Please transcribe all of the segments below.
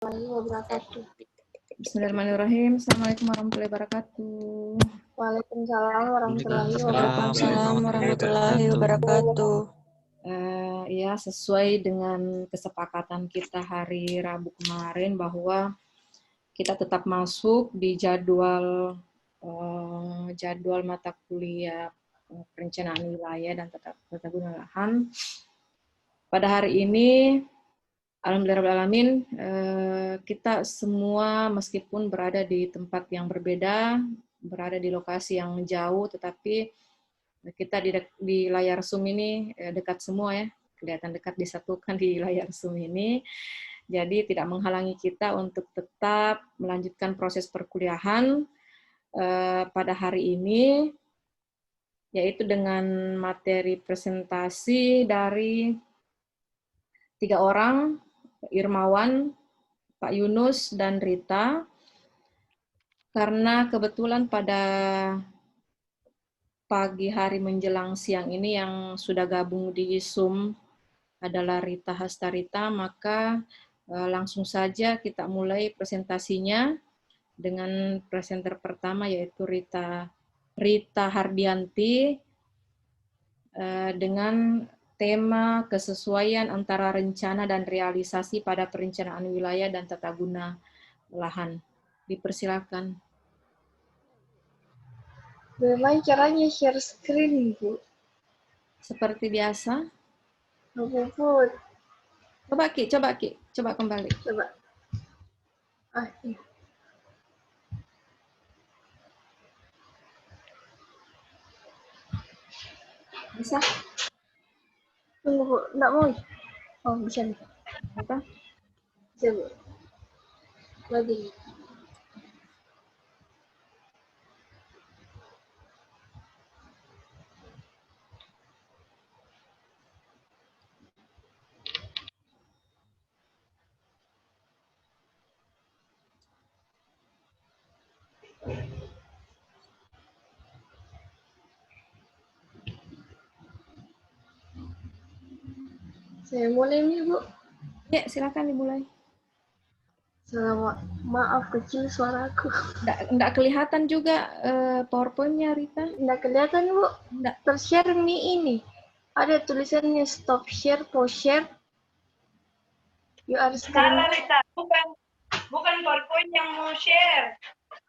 Wabarakatuh. Bismillahirrahmanirrahim. Assalamualaikum warahmatullahi wabarakatuh. Waalaikumsalam warahmatullahi Waalaikumsalam warahmatullahi wabarakatuh. Ya, sesuai dengan kesepakatan kita hari Rabu kemarin bahwa kita tetap masuk di jadwal mata kuliah perencanaan wilayah dan tata guna lahan. Pada hari ini, alhamdulillahirrahmanirrahim, kita semua meskipun berada di tempat yang berbeda, berada di lokasi yang jauh, tetapi kita di layar Zoom ini dekat semua ya, kelihatan dekat disatukan di layar Zoom ini. Jadi tidak menghalangi kita untuk tetap melanjutkan proses perkuliahan pada hari ini, yaitu dengan materi presentasi dari 3 orang, Irmawan, Pak Yunus, dan Rita. Karena kebetulan pada pagi hari menjelang siang ini yang sudah gabung di Zoom adalah Rita Hastarita, maka langsung saja kita mulai presentasinya dengan presenter pertama yaitu Rita Hardianti dengan tema kesesuaian antara rencana dan realisasi pada perencanaan wilayah dan tata guna lahan. Dipersilakan. Bagaimana caranya share screen, Bu? Seperti biasa. Bu. Coba kembali. Coba. Iya. Bisa? Tunggu, Bu. Nggak mau. Oh, bisa nih. Apa? Bisa, Bu. Lagi. Saya mulai nih, Bu. Ya, silakan dimulai. Maaf kecil suaraku. Nggak kelihatan juga PowerPoint-nya, Rita. Nggak kelihatan, Bu. Nggak. Tershare nih ini. Ada tulisannya stop share, pause share. You are screen. Salah, Rita. Bukan PowerPoint yang mau share.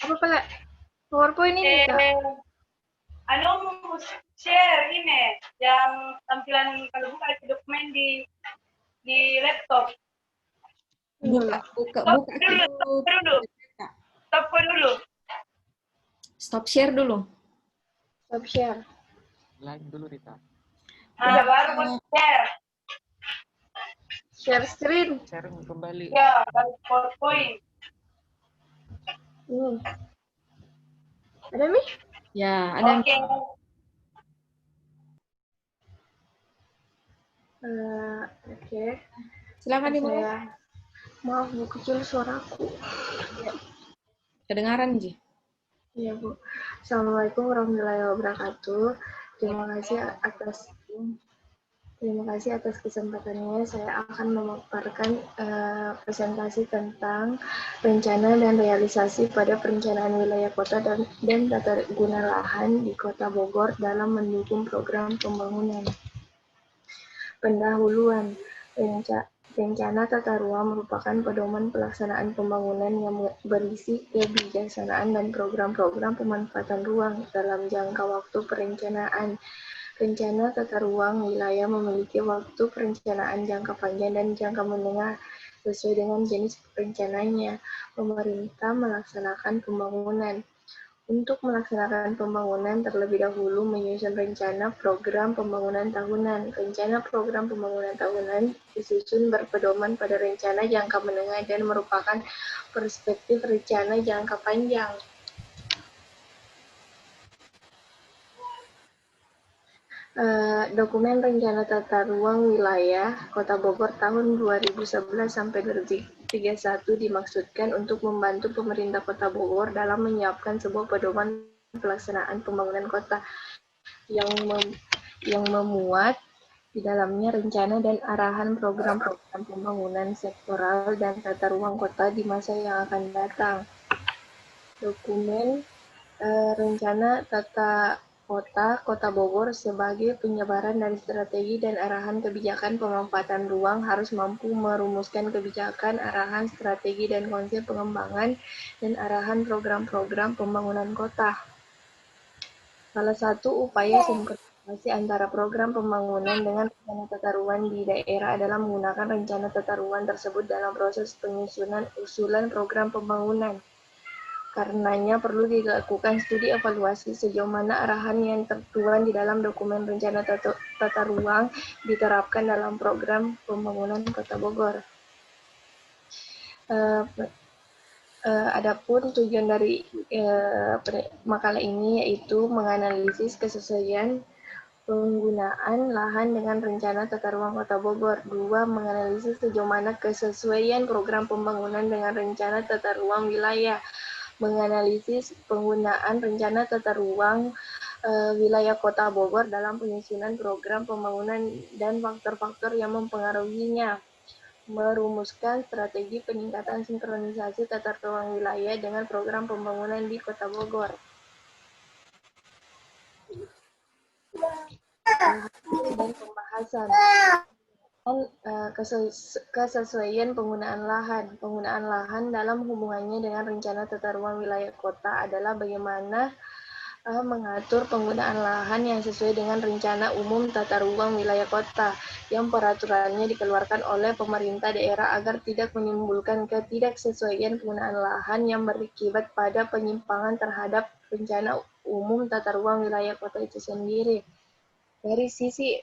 Apa pala? PowerPoint ini, Kak? Mau share ini yang tampilan kalau buka itu dokumen di laptop. Buka dulu. Stop share dulu. Stop share. Like dulu, Rita. Baru share. Share screen. Sharing kembali. Ya, baru PowerPoint. Ada, Mi? Ya, ada. Oke. Oke. Silakan dimulai. Maaf, Bu, kecil suaraku. Kedengaran, Ji? Iya, Bu. Assalamualaikum warahmatullahi wabarakatuh. Terima kasih atas kesempatannya. Saya akan memaparkan presentasi tentang rencana dan realisasi pada perencanaan wilayah kota dan tata guna lahan di Kota Bogor dalam mendukung program pembangunan. Pendahuluan. Rencana tata ruang merupakan pedoman pelaksanaan pembangunan yang berisi kebijaksanaan dan program-program pemanfaatan ruang dalam jangka waktu perencanaan. Rencana tata ruang wilayah memiliki waktu perencanaan jangka panjang dan jangka menengah. Sesuai dengan jenis rencananya, pemerintah melaksanakan pembangunan. Untuk melaksanakan pembangunan, terlebih dahulu menyusun rencana program pembangunan tahunan. Rencana program pembangunan tahunan disusun berpedoman pada rencana jangka menengah dan merupakan perspektif rencana jangka panjang. Dokumen Rencana Tata Ruang Wilayah Kota Bogor tahun 2011 sampai 2031 dimaksudkan untuk membantu pemerintah Kota Bogor dalam menyiapkan sebuah pedoman pelaksanaan pembangunan kota yang memuat Di dalamnya rencana dan arahan program-program pembangunan sektoral dan tata ruang kota di masa yang akan datang. Dokumen rencana tata Kota Bogor sebagai penyebaran dari strategi dan arahan kebijakan pemanfaatan ruang harus mampu merumuskan kebijakan, arahan, strategi, dan konsep pengembangan dan arahan program-program pembangunan kota. Salah satu upaya sinkronisasi antara program pembangunan dengan rencana tata ruang di daerah adalah menggunakan rencana tata ruang tersebut dalam proses penyusunan usulan program pembangunan. Karenanya perlu dilakukan studi evaluasi sejauh mana arahan yang tertuang di dalam dokumen rencana tata ruang diterapkan dalam program pembangunan Kota Bogor. Adapun tujuan dari makalah ini yaitu menganalisis kesesuaian penggunaan lahan dengan rencana tata ruang Kota Bogor. 2. Menganalisis sejauh mana kesesuaian program pembangunan dengan rencana tata ruang wilayah. Menganalisis penggunaan rencana tata ruang wilayah Kota Bogor dalam penyusunan program pembangunan dan faktor-faktor yang mempengaruhinya. Merumuskan strategi peningkatan sinkronisasi tata ruang wilayah dengan program pembangunan di Kota Bogor. Dan pembahasan kesesuaian penggunaan lahan. Penggunaan lahan dalam hubungannya dengan rencana tata ruang wilayah kota adalah bagaimana mengatur penggunaan lahan yang sesuai dengan rencana umum tata ruang wilayah kota yang peraturannya dikeluarkan oleh pemerintah daerah agar tidak menimbulkan ketidaksesuaian penggunaan lahan yang berakibat pada penyimpangan terhadap rencana umum tata ruang wilayah kota itu sendiri. Dari sisi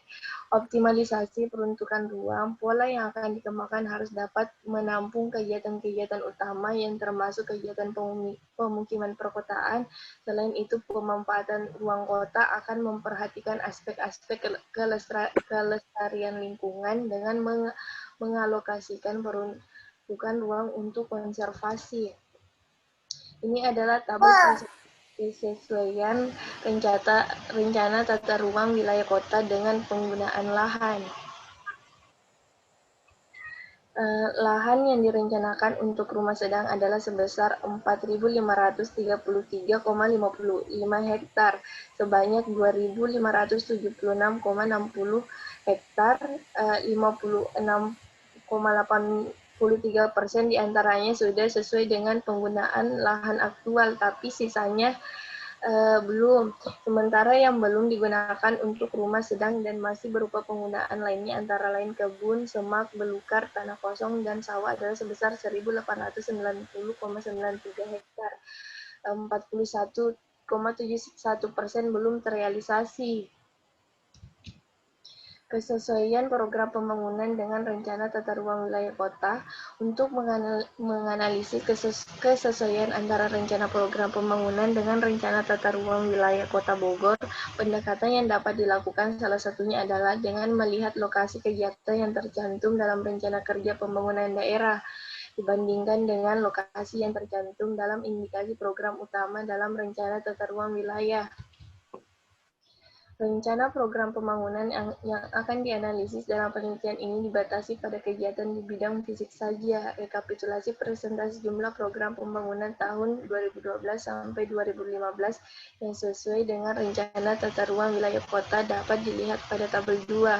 optimalisasi peruntukan ruang, pola yang akan dikembangkan harus dapat menampung kegiatan-kegiatan utama yang termasuk kegiatan pemukiman perkotaan. Selain itu, pemanfaatan ruang kota akan memperhatikan aspek-aspek kelestarian lingkungan dengan mengalokasikan peruntukan ruang untuk konservasi. Ini adalah tabel kesesuaian rencana tata ruang wilayah kota dengan penggunaan lahan. Lahan yang direncanakan untuk rumah sedang adalah sebesar 4.533,55 hektar, sebanyak 2.576,60 hektar, 56,83% diantaranya sudah sesuai dengan penggunaan lahan aktual, tapi sisanya belum. Sementara yang belum digunakan untuk rumah sedang dan masih berupa penggunaan lainnya antara lain kebun, semak, belukar, tanah kosong, dan sawah adalah sebesar 1.890,93 hektar. 41,71% belum terrealisasi. Kesesuaian program pembangunan dengan rencana tata ruang wilayah kota. Untuk menganalisis kesesuaian antara rencana program pembangunan dengan rencana tata ruang wilayah Kota Bogor, pendekatan yang dapat dilakukan salah satunya adalah dengan melihat lokasi kegiatan yang tercantum dalam rencana kerja pembangunan daerah dibandingkan dengan lokasi yang tercantum dalam indikasi program utama dalam rencana tata ruang wilayah. Rencana program pembangunan yang akan dianalisis dalam penelitian ini dibatasi pada kegiatan di bidang fisik saja. Rekapitulasi presentasi jumlah program pembangunan tahun 2012 sampai 2015 yang sesuai dengan rencana tata ruang wilayah kota dapat dilihat pada tabel 2.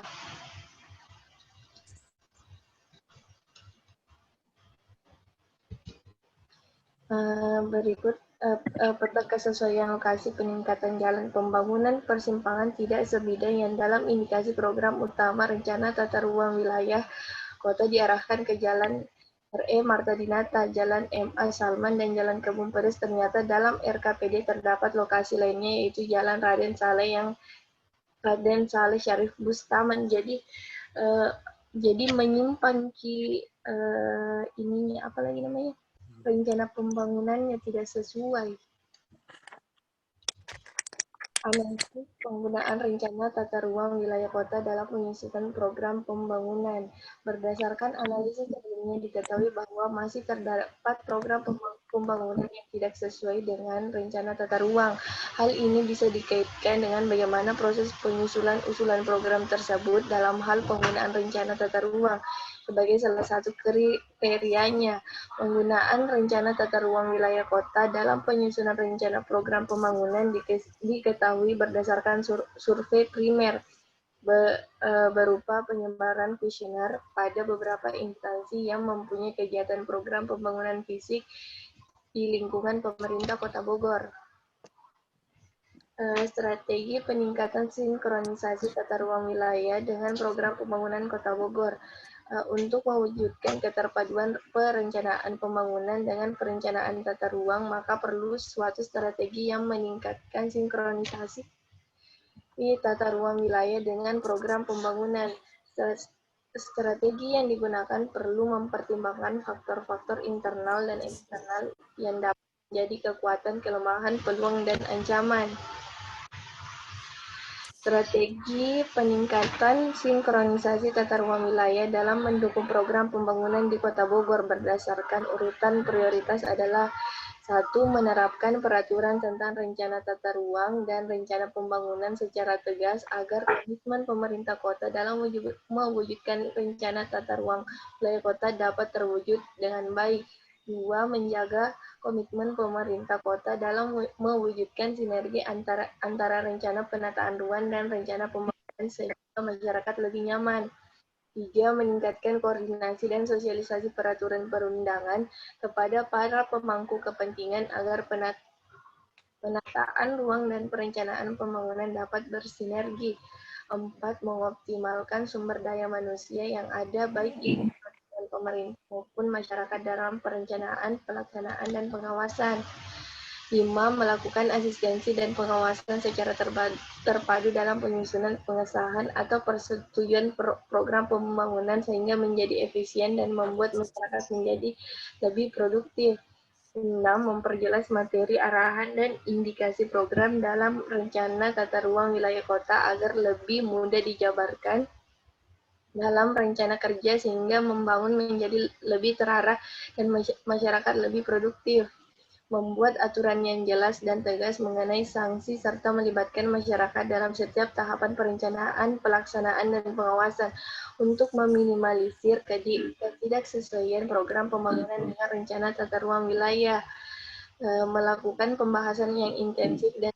Berikut peta kesesuaian lokasi peningkatan jalan pembangunan persimpangan tidak sebidang yang dalam indikasi program utama rencana tata ruang wilayah kota diarahkan ke Jalan R.E. Marta Dinata, Jalan M.A. Salman, dan Jalan Kebun Pedes. Ternyata dalam RKPD terdapat lokasi lainnya yaitu Jalan Raden Saleh Syarif Bustaman. Jadi menyimpang ininya apa lagi namanya? Rencana pembangunannya tidak sesuai. Analisis penggunaan rencana tata ruang wilayah kota dalam penyusunan program pembangunan. Berdasarkan analisis sebelumnya diketahui bahwa masih terdapat program pembangunan yang tidak sesuai dengan rencana tata ruang. Hal ini bisa dikaitkan dengan bagaimana proses penyusulan usulan program tersebut dalam hal penggunaan rencana tata ruang. Sebagai salah satu kriterianya, penggunaan rencana tata ruang wilayah kota dalam penyusunan rencana program pembangunan diketahui berdasarkan survei primer berupa penyebaran kuesioner pada beberapa instansi yang mempunyai kegiatan program pembangunan fisik di lingkungan pemerintah Kota Bogor. Strategi peningkatan sinkronisasi tata ruang wilayah dengan program pembangunan Kota Bogor. Untuk mewujudkan keterpaduan perencanaan pembangunan dengan perencanaan tata ruang, maka perlu suatu strategi yang meningkatkan sinkronisasi tata ruang wilayah dengan program pembangunan. Strategi yang digunakan perlu mempertimbangkan faktor-faktor internal dan eksternal yang dapat menjadi kekuatan, kelemahan, peluang, dan ancaman. Strategi peningkatan sinkronisasi tata ruang wilayah dalam mendukung program pembangunan di Kota Bogor berdasarkan urutan prioritas adalah: 1. Menerapkan peraturan tentang rencana tata ruang dan rencana pembangunan secara tegas agar komitmen pemerintah kota dalam mewujudkan rencana tata ruang wilayah kota dapat terwujud dengan baik. 2. Menjaga komitmen pemerintah kota dalam mewujudkan sinergi antara rencana penataan ruang dan rencana pembangunan sehingga masyarakat lebih nyaman. 3. Meningkatkan koordinasi dan sosialisasi peraturan perundangan kepada para pemangku kepentingan agar penataan ruang dan perencanaan pembangunan dapat bersinergi. 4. Mengoptimalkan sumber daya manusia yang ada baik di pemerintah maupun masyarakat dalam perencanaan, pelaksanaan, dan pengawasan. 5. Melakukan asistensi dan pengawasan secara terpadu dalam penyusunan, pengesahan, atau persetujuan program pembangunan sehingga menjadi efisien dan membuat masyarakat menjadi lebih produktif. 6. Memperjelas materi, arahan, dan indikasi program dalam rencana tata ruang wilayah kota agar lebih mudah dijabarkan dalam rencana kerja sehingga membangun menjadi lebih terarah dan masyarakat lebih produktif. Membuat aturan yang jelas dan tegas mengenai sanksi serta melibatkan masyarakat dalam setiap tahapan perencanaan, pelaksanaan, dan pengawasan untuk meminimalisir ketidaksesuaian program pembangunan dengan rencana tata ruang wilayah. Melakukan pembahasan yang intensif dan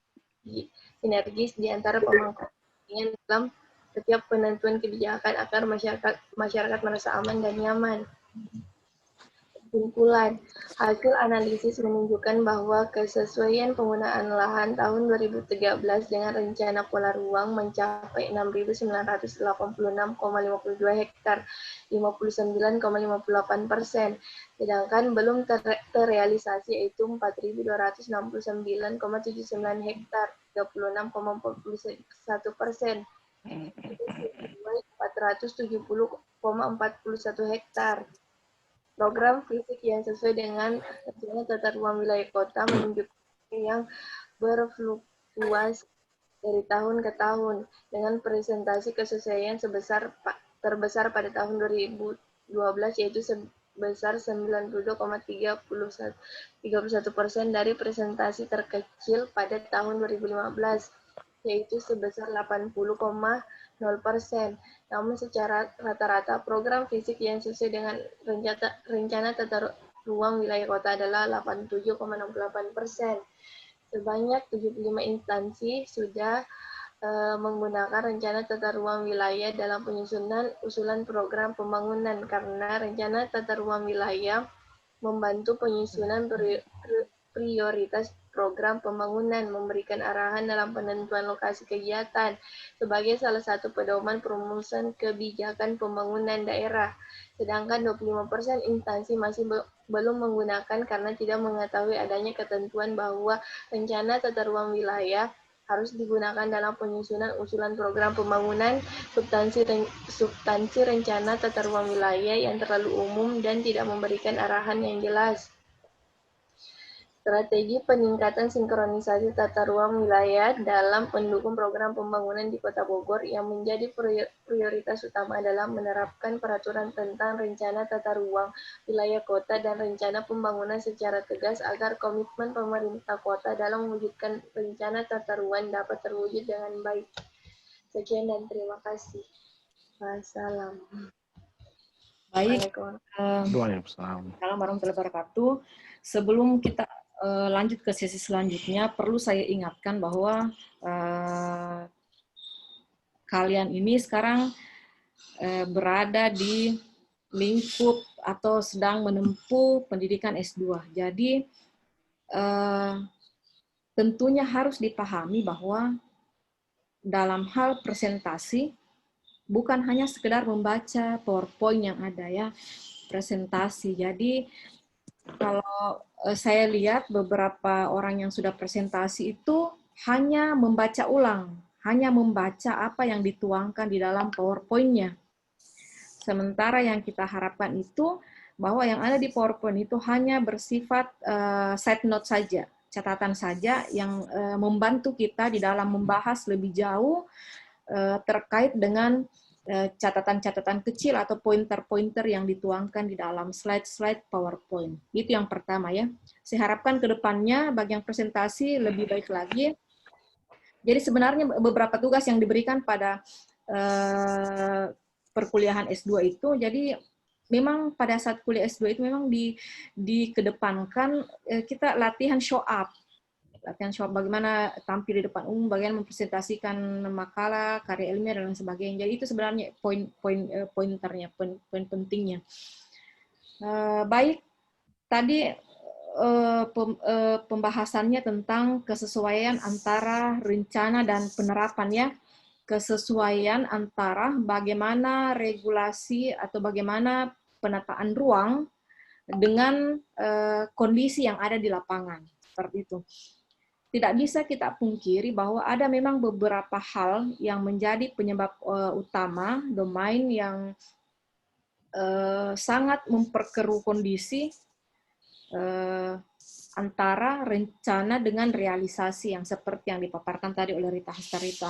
sinergis di antara pemangku kepentingan dalam setiap penentuan kebijakan agar masyarakat merasa aman dan nyaman. Kesimpulan, hasil analisis menunjukkan bahwa kesesuaian penggunaan lahan tahun 2013 dengan rencana pola ruang mencapai 6.986,52 hektar, 59,58%, sedangkan belum terrealisasi yaitu 4.269,79 hektar, 36,41%. 470,41 hektar. Program fisik yang sesuai dengan rencana tata ruang wilayah kota menunjukkan yang berfluktuasi dari tahun ke tahun dengan presentasi kesesuaian terbesar pada tahun 2012 yaitu sebesar 92,31% dari presentasi terkecil pada tahun 2015 yaitu sebesar 80,0%. Namun secara rata-rata program fisik yang sesuai dengan rencana tata ruang wilayah kota adalah 87,68%. Sebanyak 75 instansi sudah menggunakan rencana tata ruang wilayah dalam penyusunan usulan program pembangunan karena rencana tata ruang wilayah membantu penyusunan prioritas program pembangunan, memberikan arahan dalam penentuan lokasi kegiatan sebagai salah satu pedoman perumusan kebijakan pembangunan daerah. Sedangkan 25% instansi masih belum menggunakan karena tidak mengetahui adanya ketentuan bahwa rencana tata ruang wilayah harus digunakan dalam penyusunan usulan program pembangunan, substansi rencana tata ruang wilayah yang terlalu umum dan tidak memberikan arahan yang jelas. Strategi peningkatan sinkronisasi tata ruang wilayah dalam mendukung program pembangunan di Kota Bogor yang menjadi prioritas utama adalah menerapkan peraturan tentang rencana tata ruang wilayah kota dan rencana pembangunan secara tegas agar komitmen pemerintah kota dalam mewujudkan rencana tata ruang dapat terwujud dengan baik. Sekian dan terima kasih. Wassalam. Baik. Waalaikumsalam. Assalamualaikum warahmatullahi wabarakatuh. Sebelum kita lanjut ke sesi selanjutnya, perlu saya ingatkan bahwa kalian ini sekarang berada di lingkup atau sedang menempuh pendidikan S2. Jadi tentunya harus dipahami bahwa dalam hal presentasi bukan hanya sekedar membaca PowerPoint yang ada ya, presentasi. Jadi kalau saya lihat beberapa orang yang sudah presentasi itu hanya membaca ulang, hanya membaca apa yang dituangkan di dalam PowerPoint-nya. Sementara yang kita harapkan itu bahwa yang ada di PowerPoint itu hanya bersifat side note saja, catatan saja yang membantu kita di dalam membahas lebih jauh terkait dengan catatan-catatan kecil atau pointer-pointer yang dituangkan di dalam slide-slide PowerPoint. Itu yang pertama ya. Saya harapkan ke depannya bagi yang presentasi lebih baik lagi. Jadi sebenarnya beberapa tugas yang diberikan pada perkuliahan S2 itu, jadi memang pada saat kuliah S2 itu memang dikedepankan kita latihan show up. Latihan show up, bagaimana tampil di depan umum, bagaimana mempresentasikan makalah, karya ilmiah, dan lain sebagainya. Jadi itu sebenarnya pointernya, poin pentingnya. Baik, tadi pembahasannya tentang kesesuaian antara rencana dan penerapan ya. Kesesuaian antara bagaimana regulasi atau bagaimana penataan ruang dengan kondisi yang ada di lapangan. Seperti itu. Tidak bisa kita pungkiri bahwa ada memang beberapa hal yang menjadi penyebab utama, domain yang sangat memperkeruh kondisi antara rencana dengan realisasi yang seperti yang dipaparkan tadi oleh Rita Hastarita.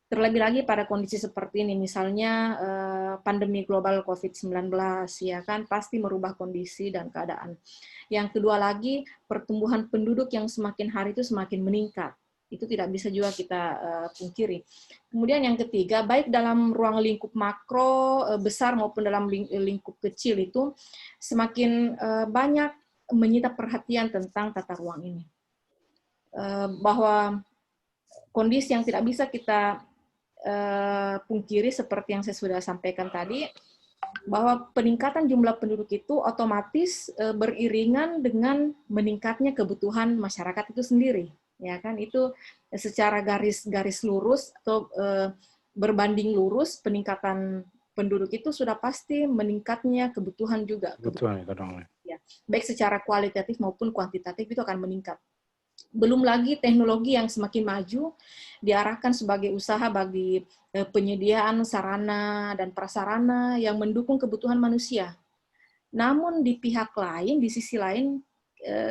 Terlebih lagi pada kondisi seperti ini, misalnya pandemi global COVID-19, ya kan, pasti merubah kondisi dan keadaan. Yang kedua lagi, pertumbuhan penduduk yang semakin hari itu semakin meningkat. Itu tidak bisa juga kita pungkiri. Kemudian yang ketiga, baik dalam ruang lingkup makro besar maupun dalam lingkup kecil itu semakin banyak menyita perhatian tentang tata ruang ini. Bahwa kondisi yang tidak bisa kita pungkiri seperti yang saya sudah sampaikan tadi, bahwa peningkatan jumlah penduduk itu otomatis beriringan dengan meningkatnya kebutuhan masyarakat itu sendiri, ya kan? Itu secara garis lurus atau berbanding lurus peningkatan penduduk itu sudah pasti meningkatnya kebutuhan juga. Kebutuhan ya, baik secara kualitatif maupun kuantitatif itu akan meningkat. Belum lagi teknologi yang semakin maju diarahkan sebagai usaha bagi penyediaan sarana dan prasarana yang mendukung kebutuhan manusia. Namun di pihak lain, di sisi lain,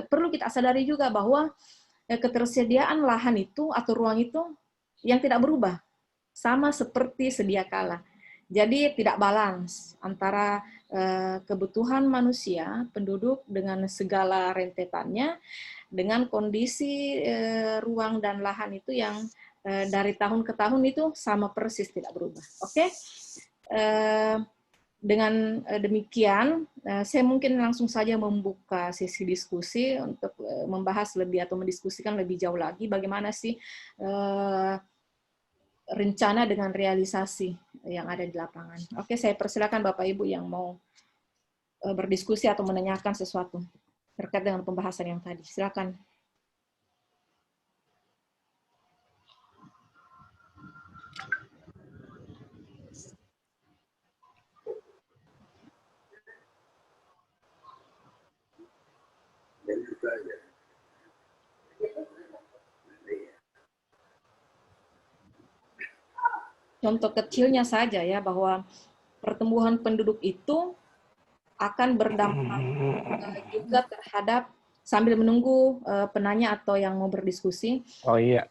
perlu kita sadari juga bahwa ketersediaan lahan itu atau ruang itu yang tidak berubah, sama seperti sedia kala. Jadi tidak balance antara kebutuhan manusia, penduduk dengan segala rentetannya, dengan kondisi ruang dan lahan itu yang dari tahun ke tahun itu sama persis tidak berubah. Oke? Dengan demikian, saya mungkin langsung saja membuka sesi diskusi untuk membahas lebih atau mendiskusikan lebih jauh lagi bagaimana sih rencana dengan realisasi yang ada di lapangan. Oke, saya persilakan Bapak Ibu yang mau berdiskusi atau menanyakan sesuatu terkait dengan pembahasan yang tadi. Silakan. Contoh kecilnya saja ya, bahwa pertumbuhan penduduk itu akan berdampak juga terhadap sambil menunggu penanya atau yang mau berdiskusi, Oh iya,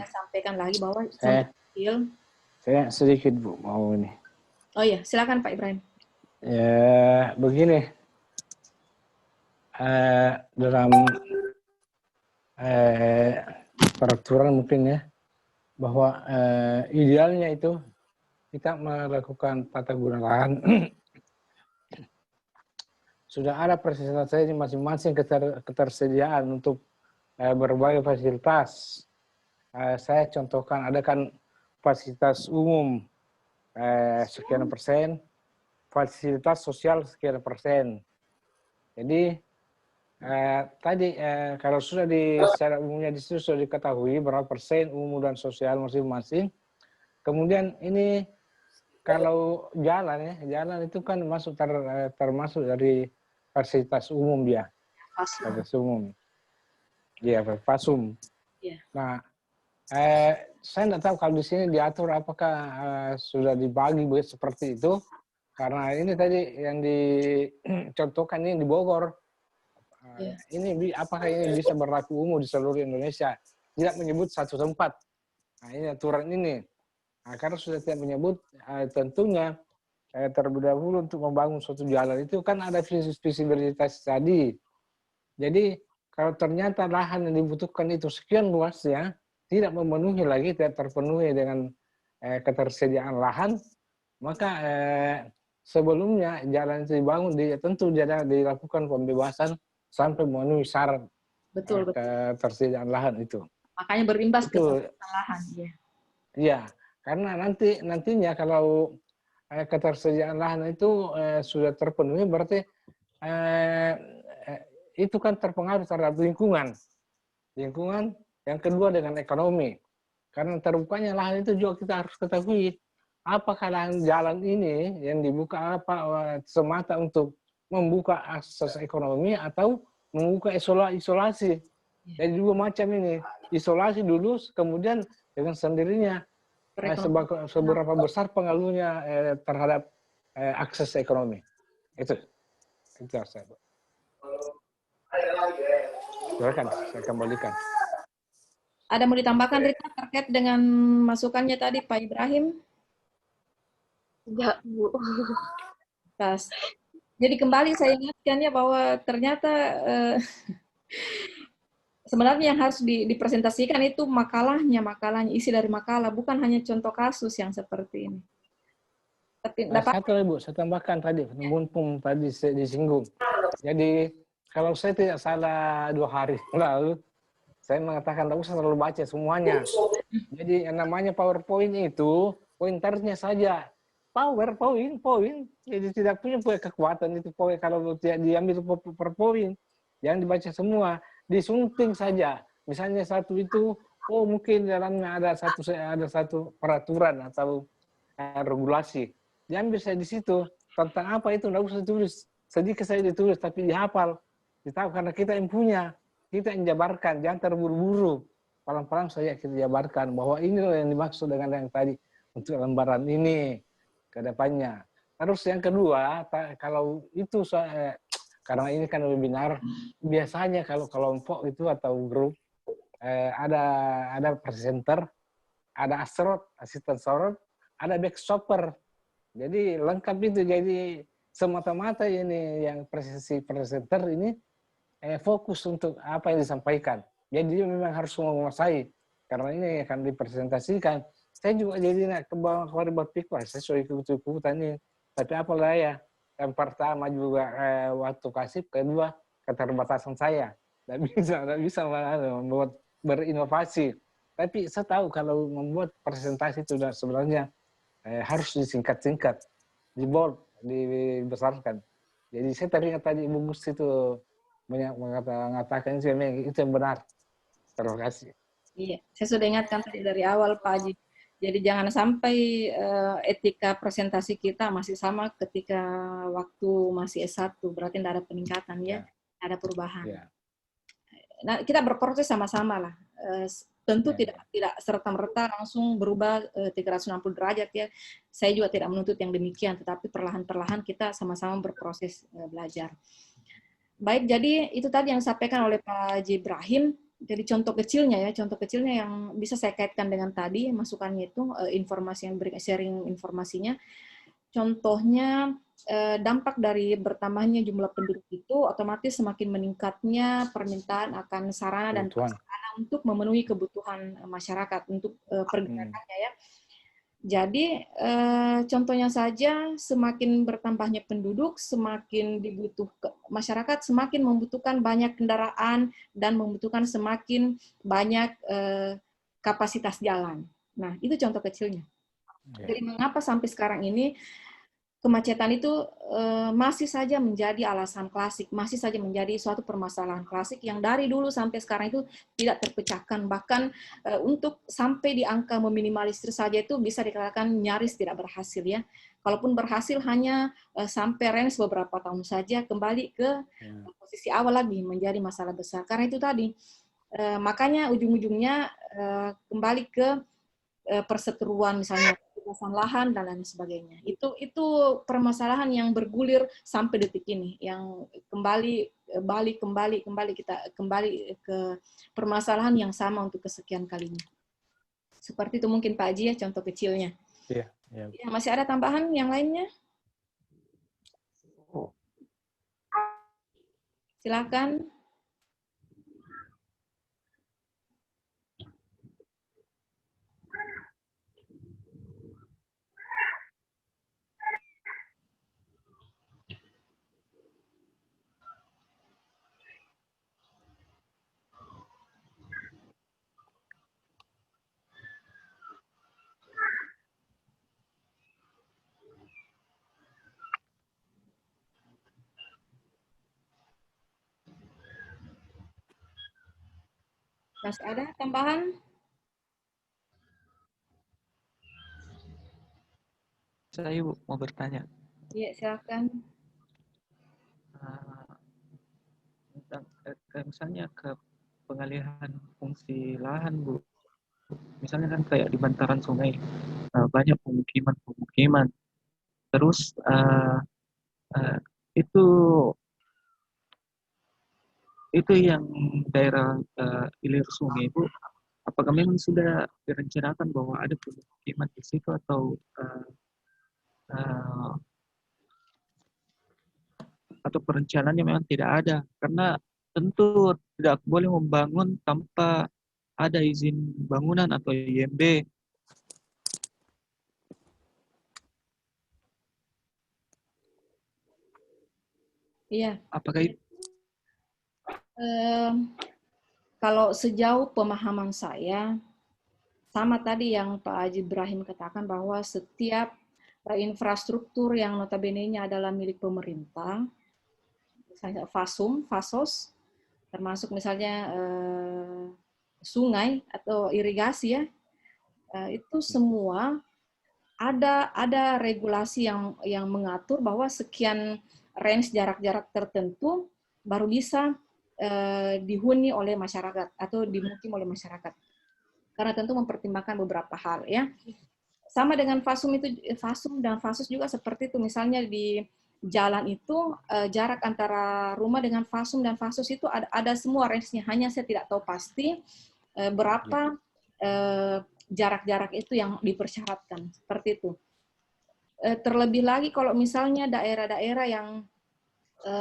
sampaikan lagi bahwa saya sedikit Bu mau ini. Oh iya, silakan Pak Ibrahim. Ya, begini. Dalam peraturan mungkin ya, bahwa idealnya itu kita melakukan tata guna lahan sudah ada presentasi masing-masing ketersediaan untuk berbagai fasilitas. Saya contohkan, ada kan fasilitas umum sekian persen, fasilitas sosial sekian persen. Jadi tadi kalau sudah secara umumnya di situ sudah diketahui berapa persen umum dan sosial masing-masing. Kemudian ini kalau jalan itu kan termasuk dari fasilitas umum dia. Fasilitas umum. Iya, fasum. Yeah. Nah, saya tidak tahu kalau di sini diatur apakah sudah dibagi seperti itu. Karena ini tadi yang dicontohkan ini di Bogor. Yeah. Ini apakah ini bisa berlaku umum di seluruh Indonesia? Tidak menyebut satu tempat. Nah, ini aturan ini. Nah, karena sudah tidak menyebut, tentunya terlebih dahulu untuk membangun suatu jalan itu kan ada visibilitas tadi. Jadi kalau ternyata lahan yang dibutuhkan itu sekian luasnya, tidak memenuhi lagi, tidak terpenuhi dengan ketersediaan lahan, maka sebelumnya jalan itu dibangun, tentu dilakukan pembebasan sampai memenuhi syarat ketersediaan lahan itu. Makanya berimbas ke lahan. Iya, karena nantinya kalau ketersediaan lahan itu sudah terpenuhi, berarti itu kan terpengaruh terhadap lingkungan. Yang kedua dengan ekonomi. Karena terbukanya lahan itu juga kita harus ketahui, apakah lahan jalan ini yang dibuka semata untuk membuka akses ekonomi atau membuka isolasi. Jadi dua macam ini, isolasi dulu, kemudian dengan sendirinya seberapa besar pengaruhnya terhadap akses ekonomi. Itu saya. Silakan, saya kembalikan. Ada mau ditambahkan Rita terkait dengan masukannya tadi Pak Ibrahim? Enggak, Bu. Pas. Jadi kembali saya ingatkan ya bahwa ternyata sebenarnya yang harus dipresentasikan itu makalahnya, isi dari makalah, bukan hanya contoh kasus yang seperti ini. Tapi satu lagi Bu, saya tambahkan tadi, mumpung tadi disinggung. Jadi kalau saya tidak salah 2 hari lalu, saya mengatakan tidak usah terlalu baca semuanya. Jadi yang namanya PowerPoint itu, pointernya saja. PowerPoint. Jadi tidak punya kekuatan itu kalau tidak diambil per poin. Jangan dibaca semua. Disunting saja. Misalnya satu itu, mungkin dalamnya ada satu peraturan atau regulasi. Diambil saya di situ. Tentang apa itu, tidak usah tulis. Sedikit saya ditulis, tapi dihafal. Ditahu karena kita yang punya. Kita yang jabarkan, jangan terburu-buru. Pelan-pelan saja kita jabarkan bahwa ini yang dimaksud dengan yang tadi untuk lembaran ini ke depannya. Terus yang kedua, kalau itu karena ini kan webinar, biasanya kalau kelompok itu atau grup ada presenter, ada asisten sorot, ada backstopper. Jadi lengkap itu. Jadi semata-mata ini yang presenter ini fokus untuk apa yang disampaikan. Jadi dia memang harus menguasai. Karena ini akan dipresentasikan. Saya juga jadi kembali berpikir, saya sudah ikut-ikutan ini. Tapi apalah ya, yang pertama juga waktu kasih, kedua keterbatasan saya. Tidak bisa membuat berinovasi. Tapi saya tahu kalau membuat presentasi itu sebenarnya harus disingkat-singkat, di bold, dibesarkan. Jadi saya teringat tadi Ibu Gus itu mengatakan itu yang benar. Terima kasih. Iya, saya sudah ingatkan tadi dari awal Pak Haji. Jadi jangan sampai etika presentasi kita masih sama ketika waktu masih S1, berarti tidak ada peningkatan ya, ada perubahan. Ya. Nah, kita berproses sama-sama lah. Tentu tidak serta-merta langsung berubah 360 derajat ya. Saya juga tidak menuntut yang demikian, tetapi perlahan-perlahan kita sama-sama berproses belajar. Baik, jadi itu tadi yang disampaikan oleh Pak Haji Ibrahim. Jadi contoh kecilnya yang bisa saya kaitkan dengan tadi masukannya itu informasi yang beri sharing informasinya. Contohnya dampak dari bertambahnya jumlah penduduk itu otomatis semakin meningkatnya permintaan akan sarana dan prasarana untuk memenuhi kebutuhan masyarakat untuk pergerakannya ya. Jadi contohnya saja semakin bertambahnya penduduk, semakin masyarakat semakin membutuhkan banyak kendaraan dan membutuhkan semakin banyak kapasitas jalan. Nah, itu contoh kecilnya. Jadi mengapa sampai sekarang ini kemacetan itu masih saja menjadi alasan klasik, masih saja menjadi suatu permasalahan klasik yang dari dulu sampai sekarang itu tidak terpecahkan. Bahkan untuk sampai di angka meminimalisir saja itu bisa dikatakan nyaris tidak berhasil ya. Kalaupun berhasil hanya sampai range beberapa tahun saja, kembali ke posisi awal lagi menjadi masalah besar. Karena itu tadi, makanya ujung-ujungnya kembali ke perseteruan misalnya lahan dan lain sebagainya. Itu permasalahan yang bergulir sampai detik ini, yang kembali kita kembali ke permasalahan yang sama untuk kesekian kalinya. Seperti itu mungkin Pak Haji ya contoh kecilnya. Iya. Ya, masih ada tambahan yang lainnya? Silakan. Masih ada tambahan? Saya mau bertanya. Iya, silakan. Tentang misalnya ke pengalihan fungsi lahan, Bu. Misalnya kan kayak di bantaran sungai, banyak pemukiman. Terus itu yang daerah hilir sungai, Bu. Apakah memang sudah direncanakan bahwa ada pemukiman di situ atau perencanaannya memang tidak ada? Karena tentu tidak boleh membangun tanpa ada izin bangunan atau IMB. Iya. Apakah itu? Kalau sejauh pemahaman saya, sama tadi yang Pak Haji Ibrahim katakan bahwa setiap infrastruktur yang notabene-nya adalah milik pemerintah, misalnya fasos, termasuk misalnya sungai atau irigasi ya, itu semua ada regulasi yang mengatur bahwa sekian range jarak-jarak tertentu baru bisa dihuni oleh masyarakat atau dimukim oleh masyarakat. Karena tentu mempertimbangkan beberapa hal ya. Sama dengan fasum dan fasos juga seperti itu. Misalnya di jalan itu jarak antara rumah dengan fasum dan fasos itu ada semua range-nya. Hanya saya tidak tahu pasti berapa jarak-jarak itu yang dipersyaratkan. Seperti itu. Terlebih lagi kalau misalnya daerah-daerah yang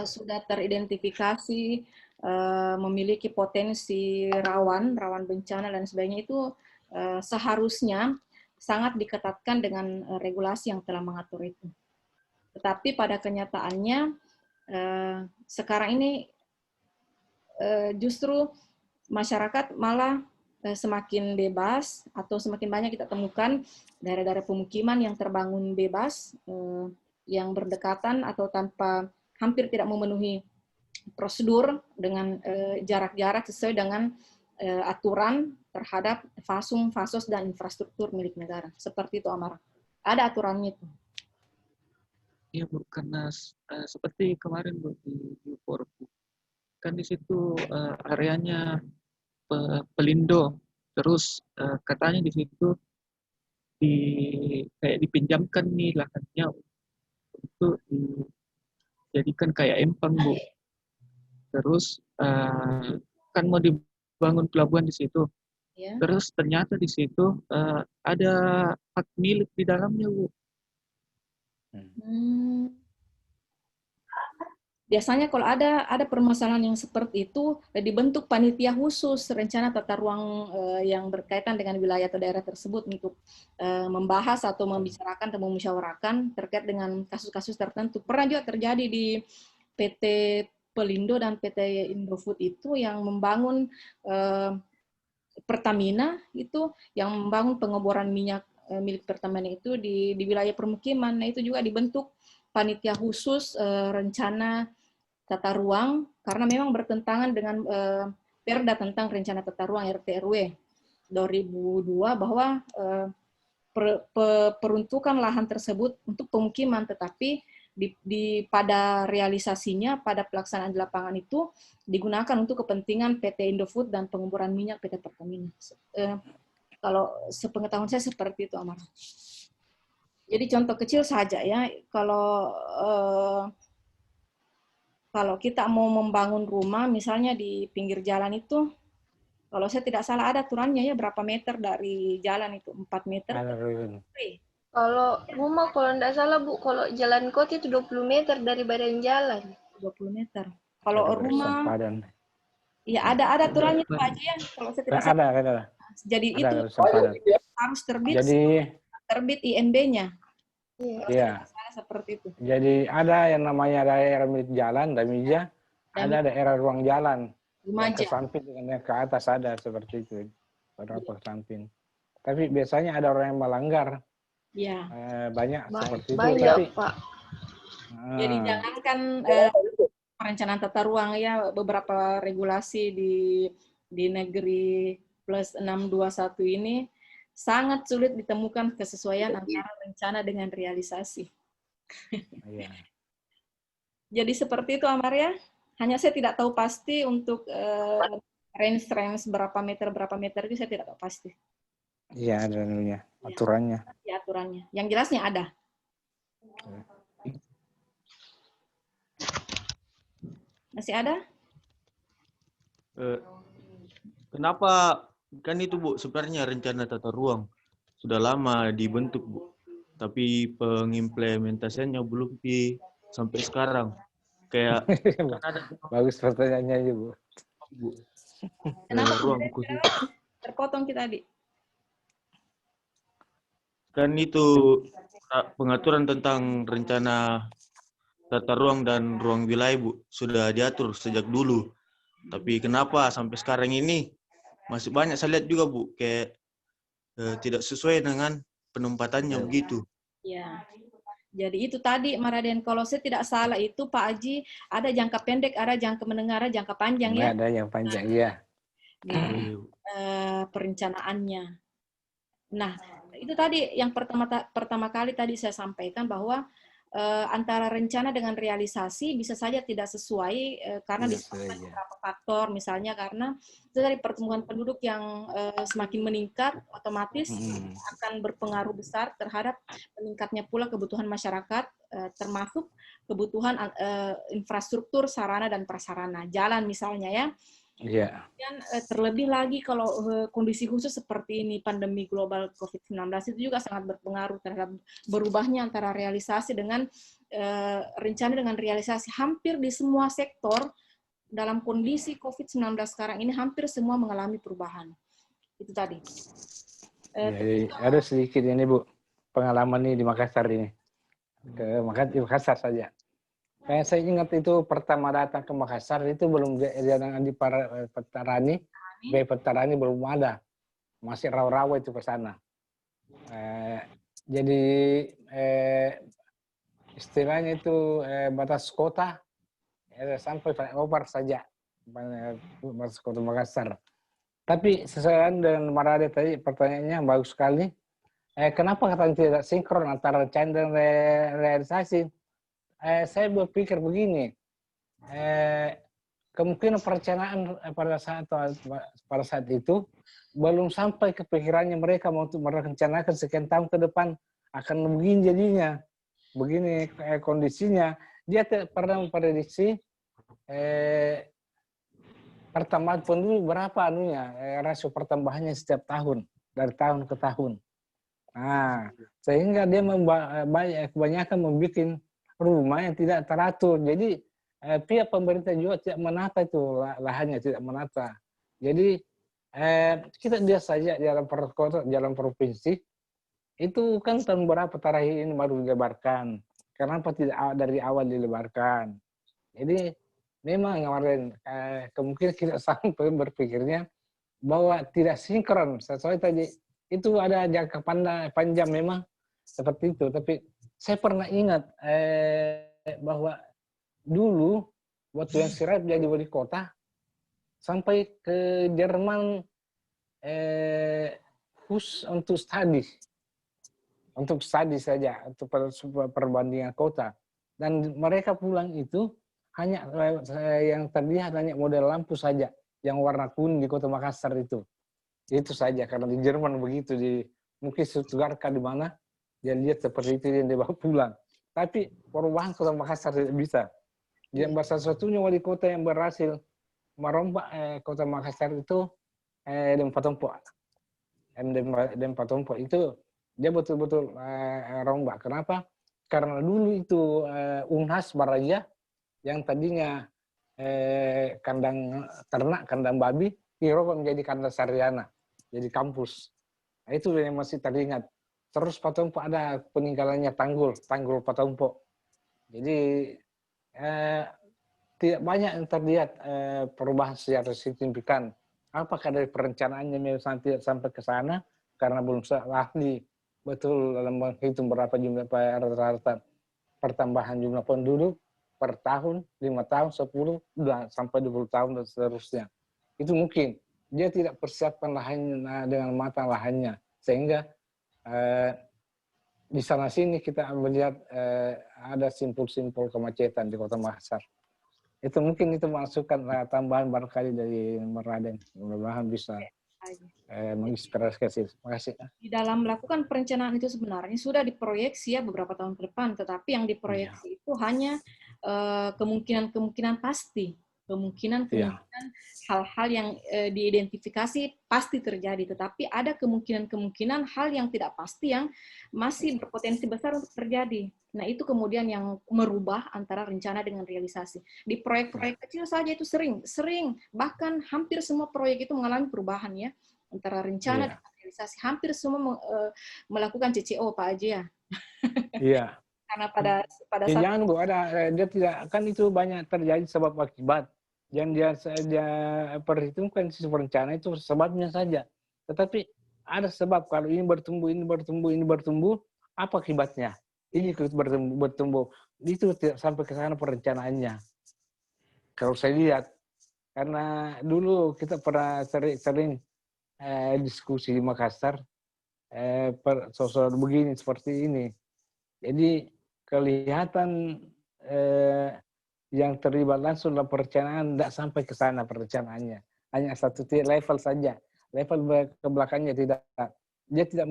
sudah teridentifikasi memiliki potensi rawan bencana dan sebagainya itu seharusnya sangat diketatkan dengan regulasi yang telah mengatur itu. Tetapi pada kenyataannya sekarang ini justru masyarakat malah semakin bebas atau semakin banyak kita temukan daerah-daerah pemukiman yang terbangun bebas, yang berdekatan atau tanpa hampir tidak memenuhi prosedur dengan jarak-jarak sesuai dengan aturan terhadap fasum, fasos, dan infrastruktur milik negara. Seperti itu, Amar. Ada aturannya itu. Iya, Bu, karena seperti kemarin, Bu, di Porto. Kan di situ areanya Pelindo. Terus katanya di situ kayak dipinjamkan nih lahannya untuk dijadikan kayak empang, Bu. Terus kan mau dibangun pelabuhan di situ. Ya. Terus ternyata di situ ada hak milik di dalamnya, Bu. Biasanya kalau ada permasalahan yang seperti itu, dibentuk panitia khusus rencana tata ruang yang berkaitan dengan wilayah atau daerah tersebut untuk membahas atau membicarakan atau memusyawarahkan terkait dengan kasus-kasus tertentu. Pernah juga terjadi di PT Pelindo dan PT Indofood itu yang membangun Pertamina itu, yang membangun pengeboran minyak milik Pertamina itu di wilayah permukiman. Nah, itu juga dibentuk panitia khusus rencana tata ruang karena memang bertentangan dengan Perda tentang rencana tata ruang RT RW 2002 bahwa peruntukan lahan tersebut untuk pemukiman, tetapi pada realisasinya, pada pelaksanaan di lapangan itu digunakan untuk kepentingan PT Indofood dan pengeboran minyak PT Pertamina. Kalau sepengetahuan saya seperti itu, Amar. Jadi contoh kecil saja ya, kalau kita mau membangun rumah, misalnya di pinggir jalan itu, kalau saya tidak salah ada aturannya ya, berapa meter dari jalan itu, 4 meter. Kalau rumah, kalau tidak salah Bu, kalau jalan kota itu 20 meter dari badan jalan. 20 meter. Kalau rumah, ya ada aturannya Pak Haji ya, kalau saya tidak salah. Ada. Jadi ada, itu harus terbit IMB-nya. Iya. Seperti itu. Jadi ada yang namanya daerah milik jalan, Damija, ada daerah ruang jalan. Yang ke samping dengan yang ke atas ada seperti itu. Beberapa samping. Tapi biasanya ada orang yang melanggar. Ya. Banyak seperti itu. Banyak, Tapi, Pak. Jadi jangankan perencanaan tata ruang ya, beberapa regulasi di negeri plus 621 ini sangat sulit ditemukan kesesuaian antara rencana dengan realisasi. Iya. Jadi seperti itu Amar ya. Hanya saya tidak tahu pasti untuk range berapa meter itu saya tidak tahu pasti. Iya, ada aturannya. Ya, aturannya. Yang jelasnya ada. Masih ada? Kenapa kan itu Bu, sebenarnya rencana tata ruang sudah lama dibentuk Bu, tapi pengimplementasiannya belum sampai sekarang. Kayak bagus pertanyaannya ya Bu. Kenapa ruang khusus terpotong kita tadi? Kan itu pengaturan tentang rencana tata ruang dan ruang wilayah Bu sudah diatur sejak dulu. Tapi kenapa sampai sekarang ini masih banyak saya lihat juga Bu kayak tidak sesuai dengan penempatannya begitu. Ya. Jadi itu tadi Maraden, kalau saya tidak salah itu Pak Haji ada jangka pendek, ada jangka menengah, ada jangka panjang ya. Ada yang panjang ya. Perencanaannya. Nah, itu tadi yang pertama kali tadi saya sampaikan bahwa antara rencana dengan realisasi bisa saja tidak sesuai karena disebabkan beberapa faktor, misalnya karena itu dari pertumbuhan penduduk yang semakin meningkat, otomatis akan berpengaruh besar terhadap meningkatnya pula kebutuhan masyarakat, termasuk kebutuhan infrastruktur, sarana dan prasarana, jalan misalnya ya. Iya. Dan terlebih lagi kalau kondisi khusus seperti ini, pandemi global COVID-19 itu juga sangat berpengaruh terhadap berubahnya antara realisasi dengan rencana dengan realisasi. Hampir di semua sektor dalam kondisi COVID-19 sekarang ini hampir semua mengalami perubahan. Itu tadi. Jadi ada sedikit ini Bu, pengalaman ini di Makassar ini. Ke Makassar saja. Kayak saya ingat itu pertama datang ke Makassar itu belum jalan di Petarani, Petarani belum ada, masih rawa-rawa itu ke sana. Jadi istilahnya itu batas kota sampai flyover saja, batas kota Makassar. Tapi sesuai dengan Marade tadi pertanyaannya bagus sekali. Kenapa katanya tidak sinkron antara rencana dan realisasi? Saya berpikir begini, kemungkinan perencanaan pada saat itu belum sampai ke pikirannya mereka untuk merencanakan sekian tahun ke depan akan begini jadinya, begini kondisinya. Dia tidak pernah memprediksi pertambahan penduduk berapa rasio pertambahannya setiap tahun dari tahun ke tahun. Nah, sehingga dia kebanyakan membuat rumah yang tidak teratur. Jadi pihak pemerintah juga tidak menata itu lahannya, tidak menata. Jadi kita lihat saja jalan perkota, jalan provinsi itu kan tahun berapa terakhir ini baru dilebarkan. Kenapa tidak dari awal dilebarkan? Jadi memang kemarin kemungkinan kita sampai berpikirnya bahwa tidak sinkron sesuai tadi itu ada jangka panjang memang seperti itu. Tapi saya pernah ingat bahwa dulu waktu yang Sirait jadi wali kota sampai ke Jerman khusus untuk studi saja untuk perbandingan kota, dan mereka pulang itu hanya yang terlihat hanya model lampu saja yang warna kuning di kota Makassar itu saja, karena di Jerman begitu, di mungkin Stuttgart di mana dia lihat seperti itu dia dibawa pulang. Tapi perubahan kota Makassar tidak bisa. Yang satu-satunya wali kota yang berhasil merombak kota Makassar itu Dem Patompo itu dia betul-betul rombak. Kenapa? Karena dulu itu Unhas Baraja yang tadinya kandang ternak, kandang babi, dirubah menjadi kandang Sariana, jadi kampus. Nah, itu yang masih teringat. Terus Patompo ada peninggalannya Tanggul Patompo. Jadi tidak banyak yang terlihat perubahan secara signifikan. Apakah dari perencanaannya memang tidak sampai ke sana karena belum ahli betul dalam menghitung berapa jumlah rata-rata pertambahan jumlah penduduk per tahun, 5 tahun, 10, sampai 20 tahun dan seterusnya. Itu mungkin dia tidak persiapkan lahannya dengan matang lahannya, sehingga di sana sini kita melihat ada simpul-simpul kemacetan di Kota Makassar. Itu mungkin itu masukan tambahan barangkali dari Meraden, mudah-mudahan bisa menginspirasi. Terima kasih. Di dalam melakukan perencanaan itu sebenarnya sudah diproyeksi ya beberapa tahun ke depan, tetapi yang diproyeksi itu hanya kemungkinan pasti, kemungkinan hal-hal yang diidentifikasi pasti terjadi, tetapi ada kemungkinan hal yang tidak pasti yang masih berpotensi besar untuk terjadi. Nah, itu kemudian yang merubah antara rencana dengan realisasi. Di proyek-proyek kecil saja itu sering, bahkan hampir semua proyek itu mengalami perubahan ya, antara rencana dengan realisasi. Hampir semua melakukan CCO, Pak Aji ya. Iya. Karena pada saat jangan Bu, dia tidak, kan itu banyak terjadi sebab akibat. Yang dia perhitungkan sisi perencanaan itu sebabnya saja. Tetapi ada sebab, kalau ini bertumbuh, apa akibatnya? Ini ikut bertumbuh. Itu tidak sampai ke sana perencanaannya. Kalau saya lihat, karena dulu kita pernah sering diskusi di Makassar, soal begini seperti ini. Jadi kelihatan yang terlibat langsung dalam perencanaan tidak sampai ke sana perencanaannya. Hanya satu level saja. Level ke belakangnya tidak. Dia tidak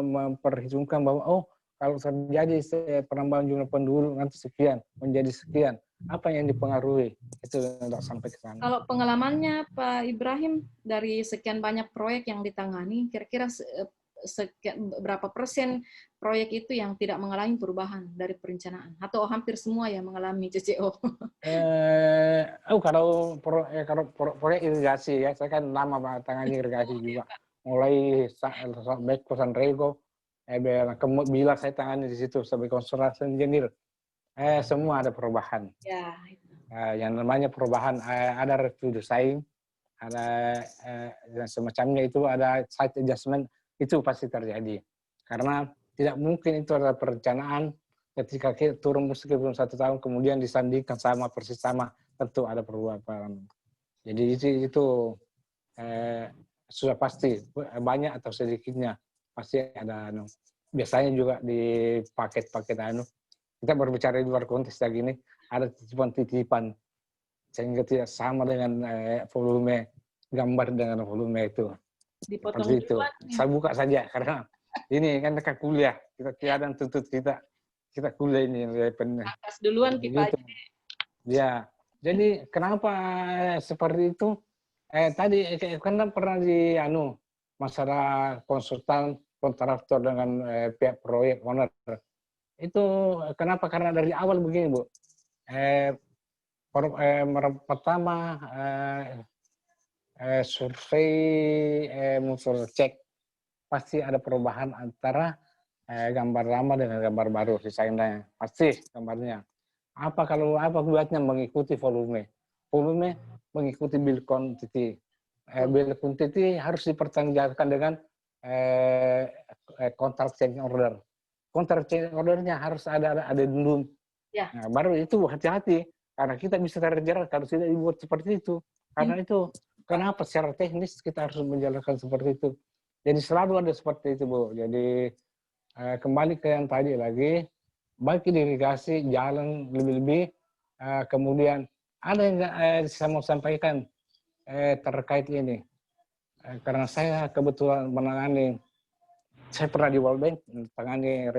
memperhitungkan bahwa kalau terjadi penambahan jumlah penduduk nanti sekian, menjadi sekian. Apa yang dipengaruhi? Itu tidak sampai ke sana. Kalau pengalamannya Pak Ibrahim dari sekian banyak proyek yang ditangani, kira-kira berapa persen proyek itu yang tidak mengalami perubahan dari perencanaan, atau hampir semua yang mengalami CCO? Kalau proyek irigasi ya, saya kan lama tangani irigasi juga, mulai baik Kosan Rego, bila saya tangani di situ sebagai construction engineer, semua ada perubahan. Ya. Yang namanya perubahan, ada review design, ada semacamnya itu, ada site adjustment. Itu pasti terjadi. Karena tidak mungkin itu adalah perencanaan ketika kita turun meskipun 1 tahun kemudian disandingkan persis sama, tentu ada perubahan. Jadi itu sudah pasti, banyak atau sedikitnya pasti ada. Biasanya juga di paket-paket kita berbicara di luar konteks lagi ini, ada titipan-titipan sehingga tidak sama dengan volume gambar dengan volume itu. Dipotong itu. Saya buka saja karena ini kan dekat kuliah, kita keadaan tuntut kita kuliah ini. Atas duluan kita. Ya, jadi kenapa seperti itu? Tadi karena pernah di masalah konsultan kontraktor dengan pihak proyek owner. Itu kenapa? Karena dari awal begini, Bu. Pertama survei muncul cek pasti ada perubahan antara gambar lama dengan gambar baru desainnya. Pasti gambarnya. Apa buatnya mengikuti volume. Volume mengikuti build quantity. Build quantity harus dipertanggungjawabkan dengan contract change order. Contract change ordernya harus ada dulu. Ya. Nah, baru itu hati-hati karena kita bisa terjerat kalau tidak dibuat seperti itu. Karena itu kenapa secara teknis kita harus menjalankan seperti itu. Jadi selalu ada seperti itu, Bu. Jadi kembali ke yang tadi lagi, baik irigasi, jalan lebih-lebih, kemudian ada yang saya mau sampaikan terkait ini. Karena saya kebetulan menangani, saya pernah di World Bank menangani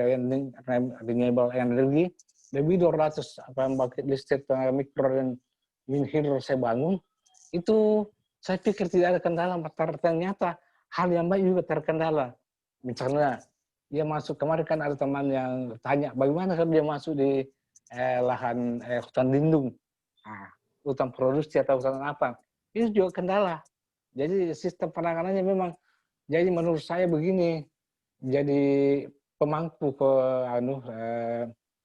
renewable energy, lebih 200 pembangkit listrik mikro dan min hidro saya bangun, itu saya pikir tidak ada kendala, ternyata hal yang baik juga terkendala. Misalnya, dia masuk, kemarin kan ada teman yang tanya, bagaimana kalau dia masuk di lahan hutan lindung, hutan produksi atau hutan apa, itu juga kendala. Jadi sistem penanganannya memang, jadi menurut saya begini, jadi pemangku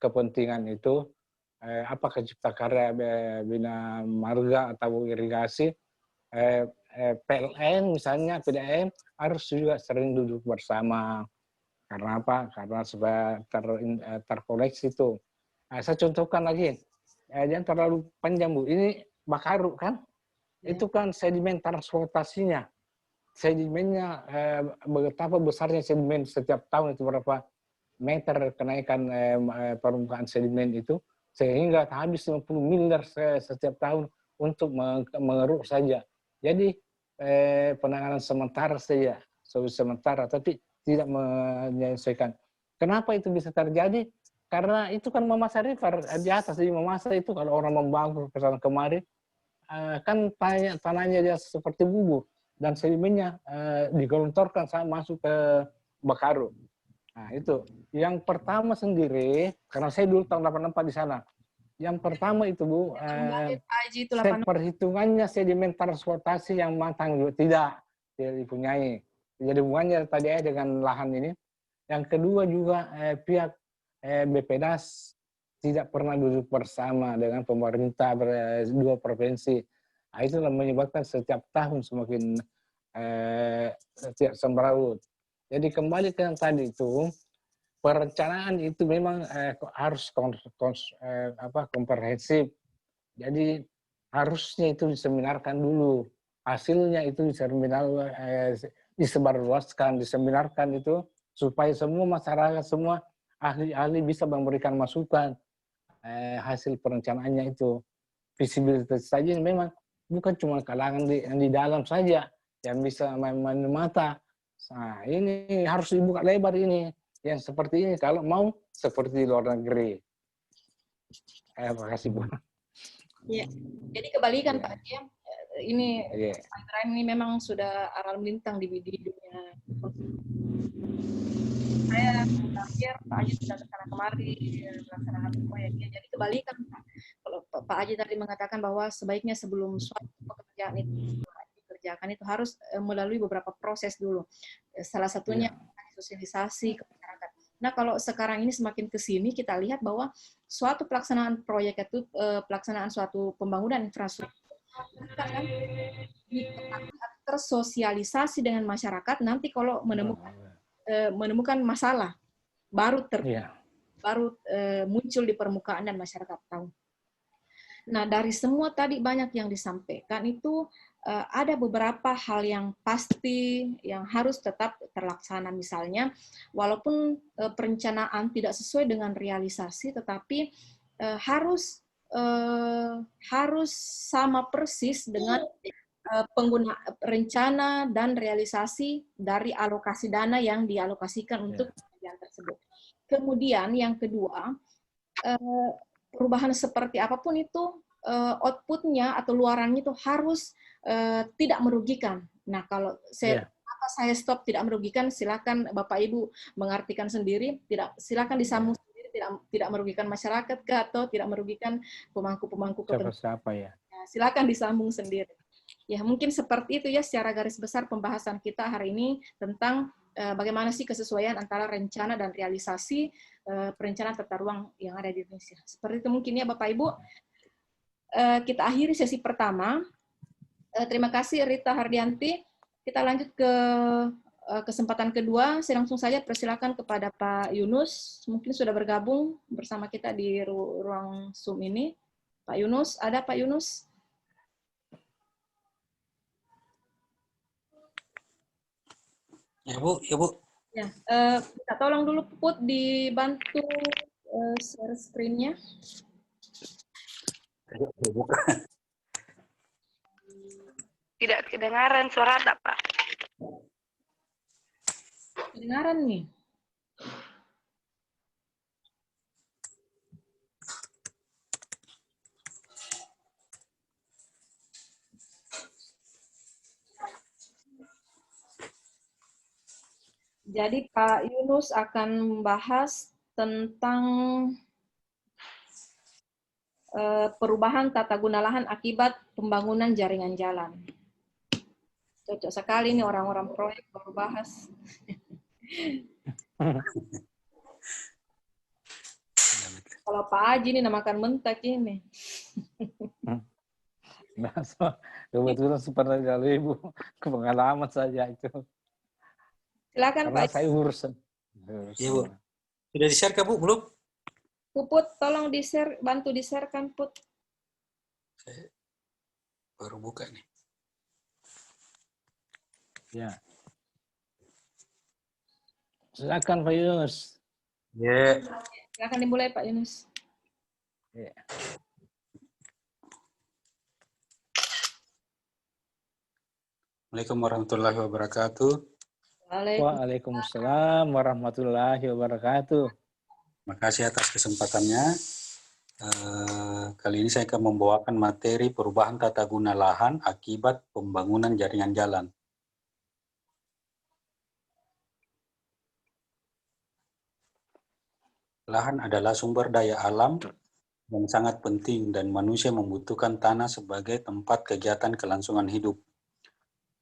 kepentingan itu, apakah cipta karya, bina marga atau irigasi, PLN misalnya, PDAM harus juga sering duduk bersama. Karena apa? Karena supaya terkoneksi itu. Saya contohkan lagi, jangan terlalu panjang, Bu. Ini Bakaru kan? Ya. Itu kan sedimen transportasinya. Sedimennya, betapa besarnya sedimen setiap tahun itu berapa meter kenaikan permukaan sedimen itu, sehingga habis 50 miliar setiap tahun untuk mengeruk saja. Jadi penanganan sementara saja, solusi sementara, tapi tidak menyelesaikan. Kenapa itu bisa terjadi? Karena itu kan Mamasa River di atas, jadi Mamasa itu kalau orang membangun ke sana kemari, kan tanahnya dia seperti bubur dan sedimennya digelontorkan saat masuk ke Bakaru. Nah itu. Yang pertama sendiri, karena saya dulu tahun 84 di sana. Yang pertama itu, Bu, perhitungannya sedimen transportasi yang matang juga tidak dipunyai. Jadi hubungannya tadi dengan lahan ini. Yang kedua juga pihak BPDAS tidak pernah duduk bersama dengan pemerintah dua provinsi. Nah, itu menyebabkan setiap tahun semakin semrawut. Jadi kembali ke yang tadi itu, perencanaan itu memang harus komprehensif. Jadi harusnya itu diseminarkan dulu. Hasilnya itu disebarluaskan, diseminarkan itu supaya semua masyarakat, semua ahli-ahli bisa memberikan masukan hasil perencanaannya itu. Visibilitas saja memang bukan cuma kalangan yang di dalam saja yang bisa main mata. Nah, ini harus dibuka lebar ini. Yang seperti ini kalau mau seperti di luar negeri. Terima kasih, Bu. Ya, jadi kebalikan Pak Haji. Ini Pak ini memang sudah aral melintang di dunia. Saya terakhir Pak Haji sudah ke sana kemari melaksanakan proyeknya. Jadi kebalikan Pak. Kalau Pak Haji tadi mengatakan bahwa sebaiknya sebelum suatu pekerjaan itu dikerjakan itu harus melalui beberapa proses dulu. Salah satunya sosialisasi ke masyarakat. Nah, kalau sekarang ini semakin ke sini kita lihat bahwa suatu pelaksanaan proyek itu pelaksanaan suatu pembangunan infrastruktur kan tersosialisasi dengan masyarakat, nanti kalau menemukan masalah baru muncul di permukaan dan masyarakat tahu. Nah, dari semua tadi banyak yang disampaikan itu ada beberapa hal yang pasti yang harus tetap terlaksana. Misalnya, walaupun perencanaan tidak sesuai dengan realisasi, tetapi harus sama persis dengan rencana dan realisasi dari alokasi dana yang dialokasikan untuk pekerjaan tersebut. Kemudian yang kedua, perubahan seperti apapun itu outputnya atau luarannya itu harus tidak merugikan. Nah, kalau saya stop tidak merugikan, silakan Bapak Ibu mengartikan sendiri, silakan disambung sendiri, tidak merugikan masyarakat atau tidak merugikan pemangku-pemangku kepentingan. Siapa ya? Nah, silakan disambung sendiri. Ya, mungkin seperti itu ya secara garis besar pembahasan kita hari ini tentang bagaimana sih kesesuaian antara rencana dan realisasi perencanaan tata ruang yang ada di Indonesia. Seperti itu mungkin ya Bapak Ibu. Kita akhiri sesi pertama. Terima kasih Rita Hardianti. Kita lanjut ke kesempatan kedua. Saya langsung saja persilakan kepada Pak Yunus. Mungkin sudah bergabung bersama kita di ruang Zoom ini. Pak Yunus, ada Pak Yunus? Ya Bu, ya Bu. Ya, kita tolong dulu Put dibantu share screen-nya. Tidak kedengaran suara Anda, Pak. Kedengaran nih. Jadi Pak Yunus akan membahas tentang perubahan tata guna lahan akibat pembangunan jaringan jalan. Cocok sekali nih orang-orang proyek baru bahas. Kalau Pak Haji ini namakan mentak ini. Nah, kebetulan seperti kalau Ibu pengalaman saja itu. Silakan Karena Pak. saya urusan. Iya Bu. Sudah di-share ke Bu belum? Puput, tolong di-share, bantu di-share kan Put. Saya baru buka nih. Ya. Silakan Pak Yunus. Ya. Silakan dimulai Pak Yunus. Ya. Assalamualaikum warahmatullahi wabarakatuh. Waalaikumsalam warahmatullahi wabarakatuh. Terima kasih atas kesempatannya. Kali ini saya akan membawakan materi perubahan tata guna lahan akibat pembangunan jaringan jalan. Lahan adalah sumber daya alam yang sangat penting dan manusia membutuhkan tanah sebagai tempat kegiatan kelangsungan hidup.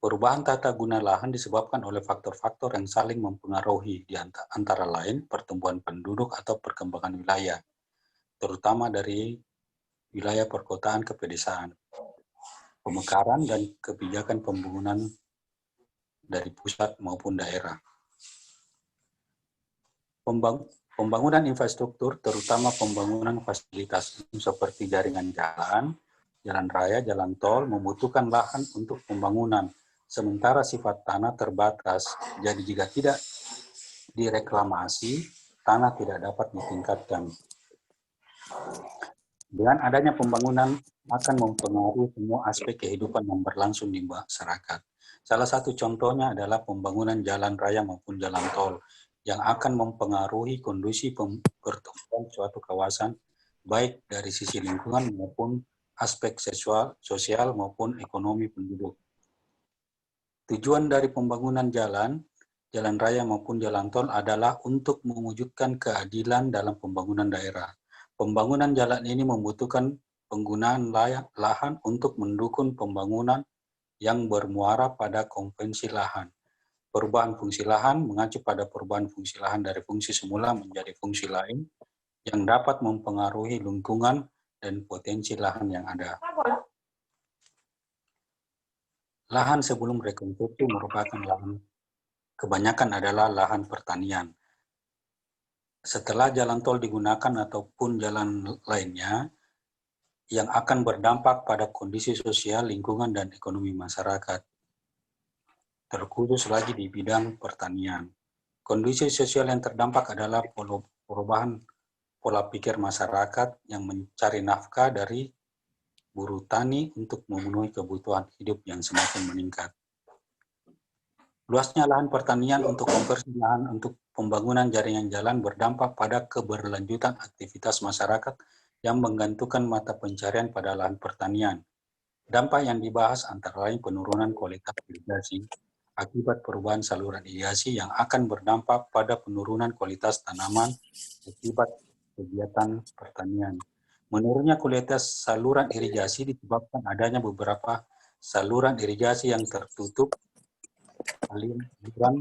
Perubahan tata guna lahan disebabkan oleh faktor-faktor yang saling mempengaruhi, di antara lain pertumbuhan penduduk atau perkembangan wilayah, terutama dari wilayah perkotaan ke pedesaan, pemekaran dan kebijakan pembangunan dari pusat maupun daerah. Pembangunan infrastruktur, terutama pembangunan fasilitas seperti jaringan jalan, jalan raya, jalan tol, membutuhkan lahan untuk pembangunan. Sementara sifat tanah terbatas, jadi jika tidak direklamasi, tanah tidak dapat ditingkatkan. Dengan adanya pembangunan akan mempengaruhi semua aspek kehidupan yang berlangsung di masyarakat. Salah satu contohnya adalah pembangunan jalan raya maupun jalan tol yang akan mempengaruhi kondisi pertumbuhan suatu kawasan, baik dari sisi lingkungan maupun aspek sosial maupun ekonomi penduduk. Tujuan dari pembangunan jalan raya maupun jalan tol adalah untuk mewujudkan keadilan dalam pembangunan daerah. Pembangunan jalan ini membutuhkan penggunaan lahan untuk mendukung pembangunan yang bermuara pada konvensi lahan. Perubahan fungsi lahan mengacu pada perubahan fungsi lahan dari fungsi semula menjadi fungsi lain yang dapat mempengaruhi lingkungan dan potensi lahan yang ada. Lahan sebelum rekonstruksi merupakan lahan, kebanyakan adalah lahan pertanian. Setelah jalan tol digunakan ataupun jalan lainnya yang akan berdampak pada kondisi sosial, lingkungan, dan ekonomi masyarakat, terkhusus lagi di bidang pertanian. Kondisi sosial yang terdampak adalah perubahan pola pikir masyarakat yang mencari nafkah dari buruh tani untuk memenuhi kebutuhan hidup yang semakin meningkat. Luasnya lahan pertanian untuk konversi lahan untuk pembangunan jaringan jalan berdampak pada keberlanjutan aktivitas masyarakat yang menggantungkan mata pencarian pada lahan pertanian. Dampak yang dibahas antara lain penurunan kualitas irigasi akibat perubahan saluran irigasi yang akan berdampak pada penurunan kualitas tanaman akibat kegiatan pertanian. Menurunnya kualitas saluran irigasi disebabkan adanya beberapa saluran irigasi yang tertutup aliran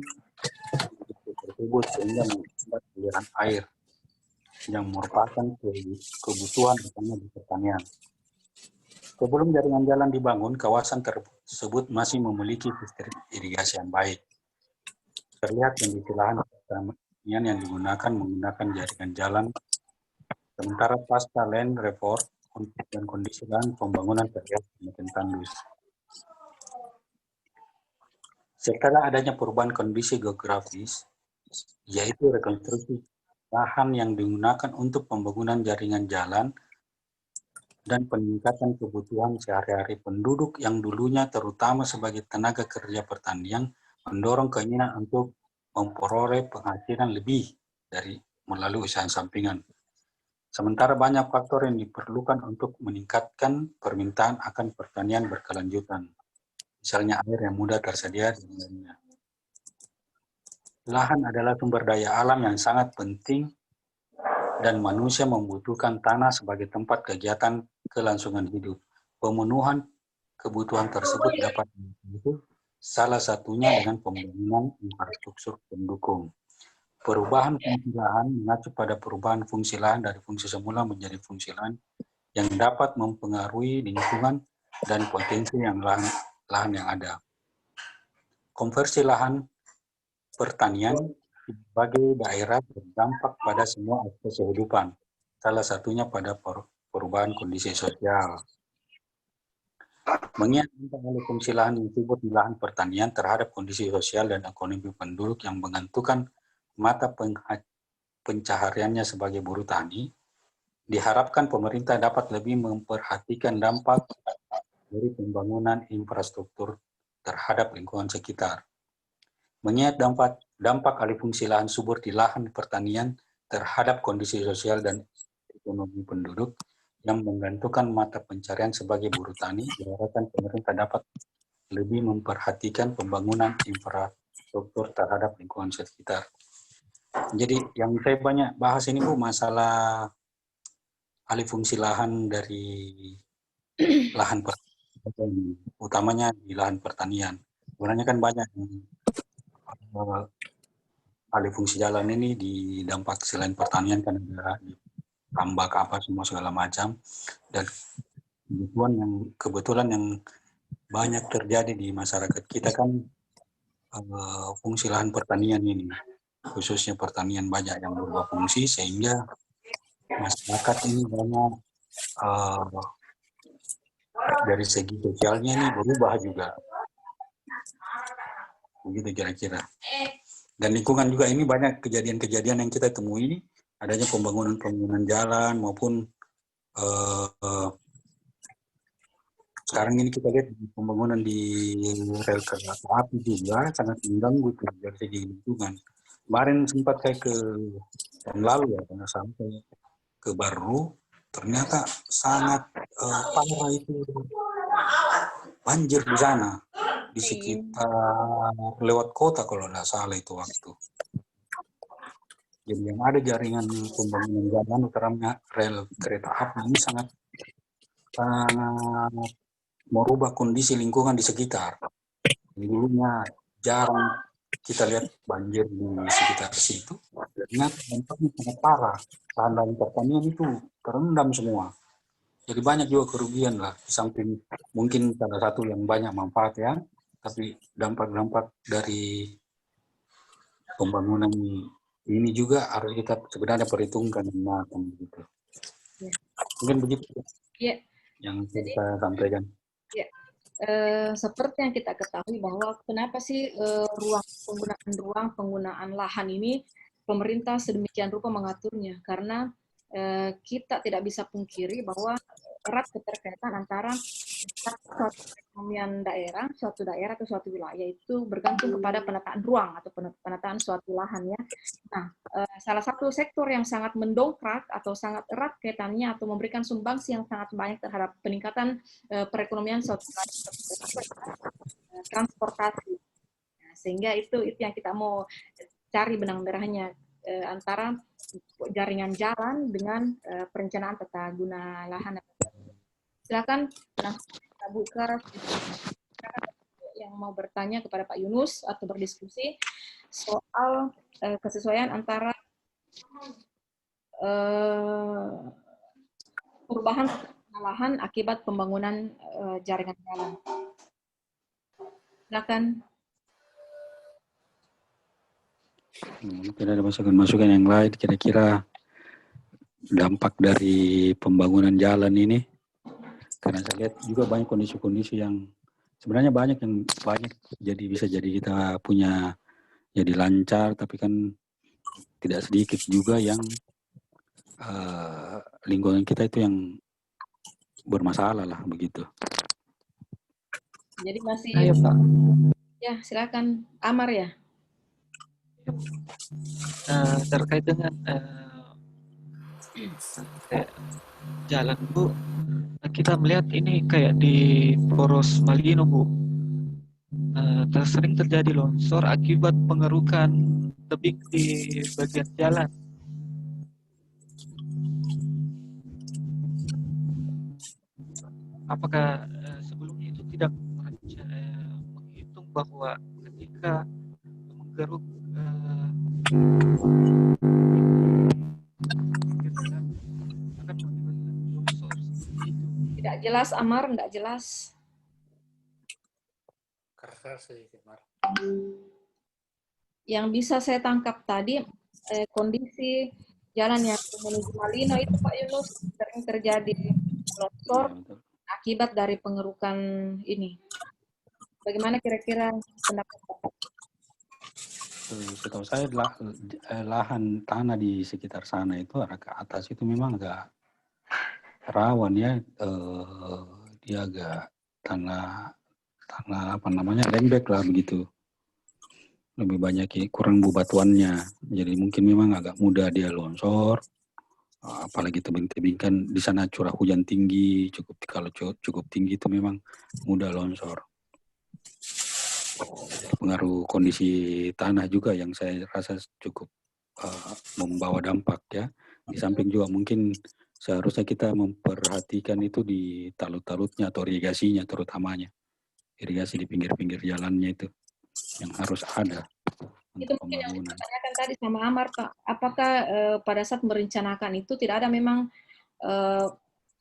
tersebut sehingga mengakibat aliran air yang merupakan kebutuhan utama di pertanian. Sebelum jaringan jalan dibangun, kawasan tersebut masih memiliki sistem irigasi yang baik. Terlihat kondisi lahan pertanian yang digunakan menggunakan jaringan jalan, sementara pasca land reform dan kondisi lahan pembangunan terlihat semakin tandus. Setelah adanya perubahan kondisi geografis, yaitu rekonstruksi lahan yang digunakan untuk pembangunan jaringan jalan dan peningkatan kebutuhan sehari-hari penduduk yang dulunya terutama sebagai tenaga kerja pertanian mendorong keinginan untuk memperoleh penghasilan lebih dari melalui usaha sampingan. Sementara banyak faktor yang diperlukan untuk meningkatkan permintaan akan pertanian berkelanjutan, misalnya air yang mudah tersedia dan lainnya. Lahan adalah sumber daya alam yang sangat penting dan manusia membutuhkan tanah sebagai tempat kegiatan kelangsungan hidup. Pemenuhan kebutuhan tersebut dapat dilakukan salah satunya dengan pembangunan infrastruktur pendukung. Perubahan fungsi lahan mengacu pada perubahan fungsi lahan dari fungsi semula menjadi fungsi lahan yang dapat mempengaruhi lingkungan dan potensi yang lahan yang ada. Konversi lahan pertanian sebagai daerah berdampak pada semua aspek kehidupan, salah satunya pada perubahan kondisi sosial. Mengingat alih fungsi lahan yang subur di lahan pertanian terhadap kondisi sosial dan ekonomi penduduk yang menentukan mata pencahariannya sebagai buruh tani, diharapkan pemerintah dapat lebih memperhatikan dampak dari pembangunan infrastruktur terhadap lingkungan sekitar. Mengingat dampak alih fungsi lahan subur di lahan pertanian terhadap kondisi sosial dan ekonomi penduduk yang menggantungkan mata pencarian sebagai buruh tani, diharapkan pemerintah dapat lebih memperhatikan pembangunan infrastruktur terhadap lingkungan sekitar. Jadi yang saya banyak bahas ini Bu, masalah alih fungsi lahan dari lahan pertanian, utamanya di lahan pertanian. Sebenarnya kan banyak alih fungsi jalan ini di dampak selain pertanian kan ada tambak apa semua segala macam, dan kebetulan yang banyak terjadi di masyarakat kita kan fungsi lahan pertanian ini, khususnya pertanian banyak yang berubah fungsi sehingga masyarakat ini banyak dari segi sosialnya ini berubah juga. Begitu kira-kira. Dan lingkungan juga ini banyak kejadian-kejadian yang kita temui ini, adanya pembangunan jalan maupun sekarang ini kita lihat pembangunan di rel kereta api juga sangat mengganggu dari segi lingkungan. Kemarin sempat saya tahun lalu ya, karena sampai ke Baru, ternyata sangat parah itu banjir di sana. Di sekitar lewat kota kalau tidak salah itu waktu. Jadi yang ada jaringan pembangunan jalan utamanya rel kereta api ini sangat merubah kondisi lingkungan di sekitar. Dulunya jarang kita lihat banjir di sekitar situ, ternyata dampaknya sangat parah. Lahan pertanian itu terendam semua. Jadi banyak juga kerugian lah, di samping mungkin salah satu yang banyak manfaat ya, tapi dampak-dampak dari pembangunan ini juga harus kita sebenarnya perhitungkan gitu. Ya. Mungkin begitu ya. Yang saya sampaikan. Ya. Seperti yang kita ketahui bahwa kenapa sih penggunaan lahan ini pemerintah sedemikian rupa mengaturnya, karena kita tidak bisa pungkiri bahwa erat keterkaitan antara suatu perekonomian daerah, suatu daerah atau suatu wilayah itu bergantung kepada penataan ruang atau penataan suatu lahan ya. Nah, salah satu sektor yang sangat mendongkrak atau sangat erat kaitannya atau memberikan sumbangsi yang sangat banyak terhadap peningkatan perekonomian suatu transportasi. Nah, sehingga itu yang kita mau cari benang merahnya antara jaringan jalan dengan perencanaan tata guna lahan. Silakan kita buka yang mau bertanya kepada Pak Yunus atau berdiskusi soal kesesuaian antara perubahan lahan akibat pembangunan jaringan jalan. Silakan. Mungkin ada masukan-masukan yang lain kira-kira dampak dari pembangunan jalan ini, karena saya lihat juga banyak kondisi-kondisi yang sebenarnya banyak jadi bisa jadi kita punya jadi lancar, tapi kan tidak sedikit juga yang lingkungan kita itu yang bermasalah lah begitu. Jadi masih Ayo, Pak. ya silakan Amar ya. Terkait dengan jalan Bu, kita melihat ini kayak di Poros Malino Bu, sering terjadi longsor akibat pengerukan tebing di bagian jalan. Apakah sebelumnya itu tidak menghitung bahwa ketika menggeruk Tidak jelas Amar, tidak jelas. Yang bisa saya tangkap tadi kondisi jalan yang menuju Malino itu Pak Yunus sering terjadi longsor akibat dari pengerukan ini. Bagaimana kira-kira pendapat Bapak? Setahu saya lahan tanah di sekitar sana itu arah ke atas itu memang agak rawan ya, dia agak tanah apa namanya lembek lah begitu, lebih banyak kurang bebatuannya, jadi mungkin memang agak mudah dia longsor, apalagi tebing-tebing kan di sana curah hujan tinggi, kalau cukup tinggi itu memang mudah longsor. Pengaruh kondisi tanah juga yang saya rasa cukup membawa dampak ya. Di samping juga mungkin seharusnya kita memperhatikan itu di talut-talutnya atau irigasinya terutamanya. Irigasi di pinggir-pinggir jalannya itu yang harus ada. Itu mungkin yang ditanyakan tadi sama Amar Pak. Apakah pada saat merencanakan itu tidak ada memang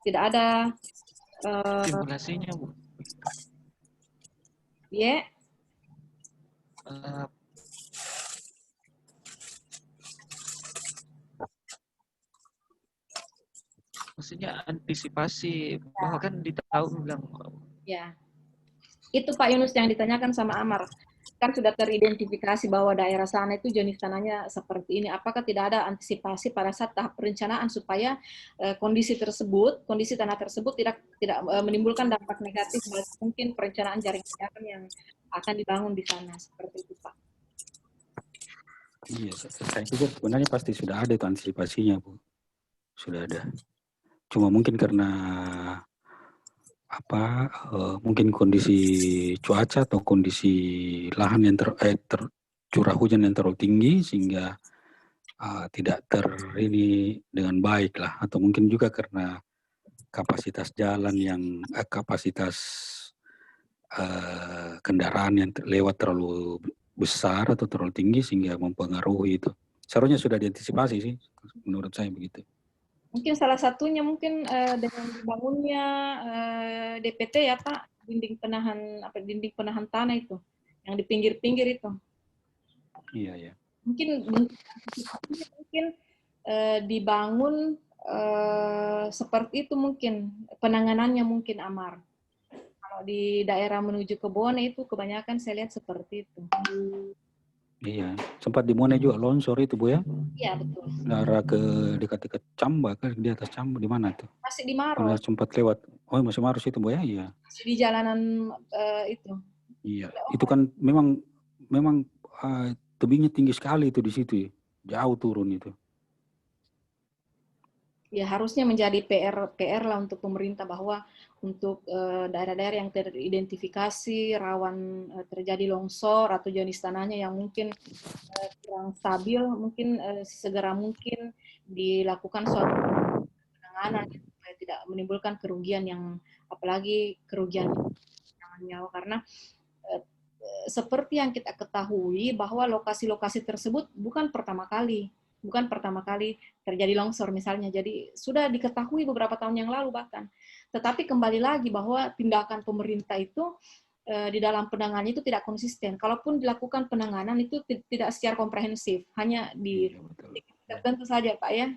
tidak ada simulasinya Bu? Ya. Maksudnya antisipasi bahwa kan di tahun bilang Ya. Itu Pak Yunus yang ditanyakan sama Amar. Kan sudah teridentifikasi bahwa daerah sana itu jenis tanahnya seperti ini. Apakah tidak ada antisipasi pada saat tahap perencanaan supaya kondisi tanah tersebut tidak menimbulkan dampak negatif mungkin perencanaan jaringan jalan yang akan dibangun di sana seperti itu Pak? Iya, saya pikir sebenarnya pasti sudah ada itu antisipasinya Bu, sudah ada. Cuma mungkin karena mungkin kondisi cuaca atau kondisi lahan yang curah hujan yang terlalu tinggi sehingga tidak ini dengan baik lah, atau mungkin juga karena kapasitas jalan yang kapasitas kendaraan yang lewat terlalu besar atau terlalu tinggi sehingga mempengaruhi itu. Seharusnya sudah diantisipasi sih, menurut saya begitu. Mungkin salah satunya mungkin dengan dibangunnya DPT ya Pak, dinding penahan tanah itu yang di pinggir-pinggir itu. Iya ya. Mungkin dibangun seperti itu mungkin penanganannya mungkin Amar. Kalau di daerah menuju ke Bone itu kebanyakan saya lihat seperti itu. Iya, sempat di Mone juga longsor itu Bu ya. Iya, betul. Arah ke dekat-dekat Camba kan, di atas Camba di mana tuh? Masih di Mana Maros, sempat lewat. Oh, masih Maros itu Bu ya? Iya. masih di jalanan itu. Iya, itu kan memang tebingnya tinggi sekali itu di situ ya. Jauh turun itu. Ya harusnya menjadi PR lah untuk pemerintah bahwa untuk daerah-daerah yang teridentifikasi rawan terjadi longsor atau jenis tanahnya yang mungkin kurang stabil, mungkin segera mungkin dilakukan suatu penanganan supaya tidak menimbulkan kerugian yang apalagi kerugian nyawa karena seperti yang kita ketahui bahwa lokasi-lokasi tersebut bukan pertama kali terjadi longsor misalnya. Jadi sudah diketahui beberapa tahun yang lalu bahkan. Tetapi kembali lagi bahwa tindakan pemerintah itu di dalam penanganan itu tidak konsisten. Kalaupun dilakukan penanganan itu tidak secara komprehensif, hanya di tertentu saja Pak ya.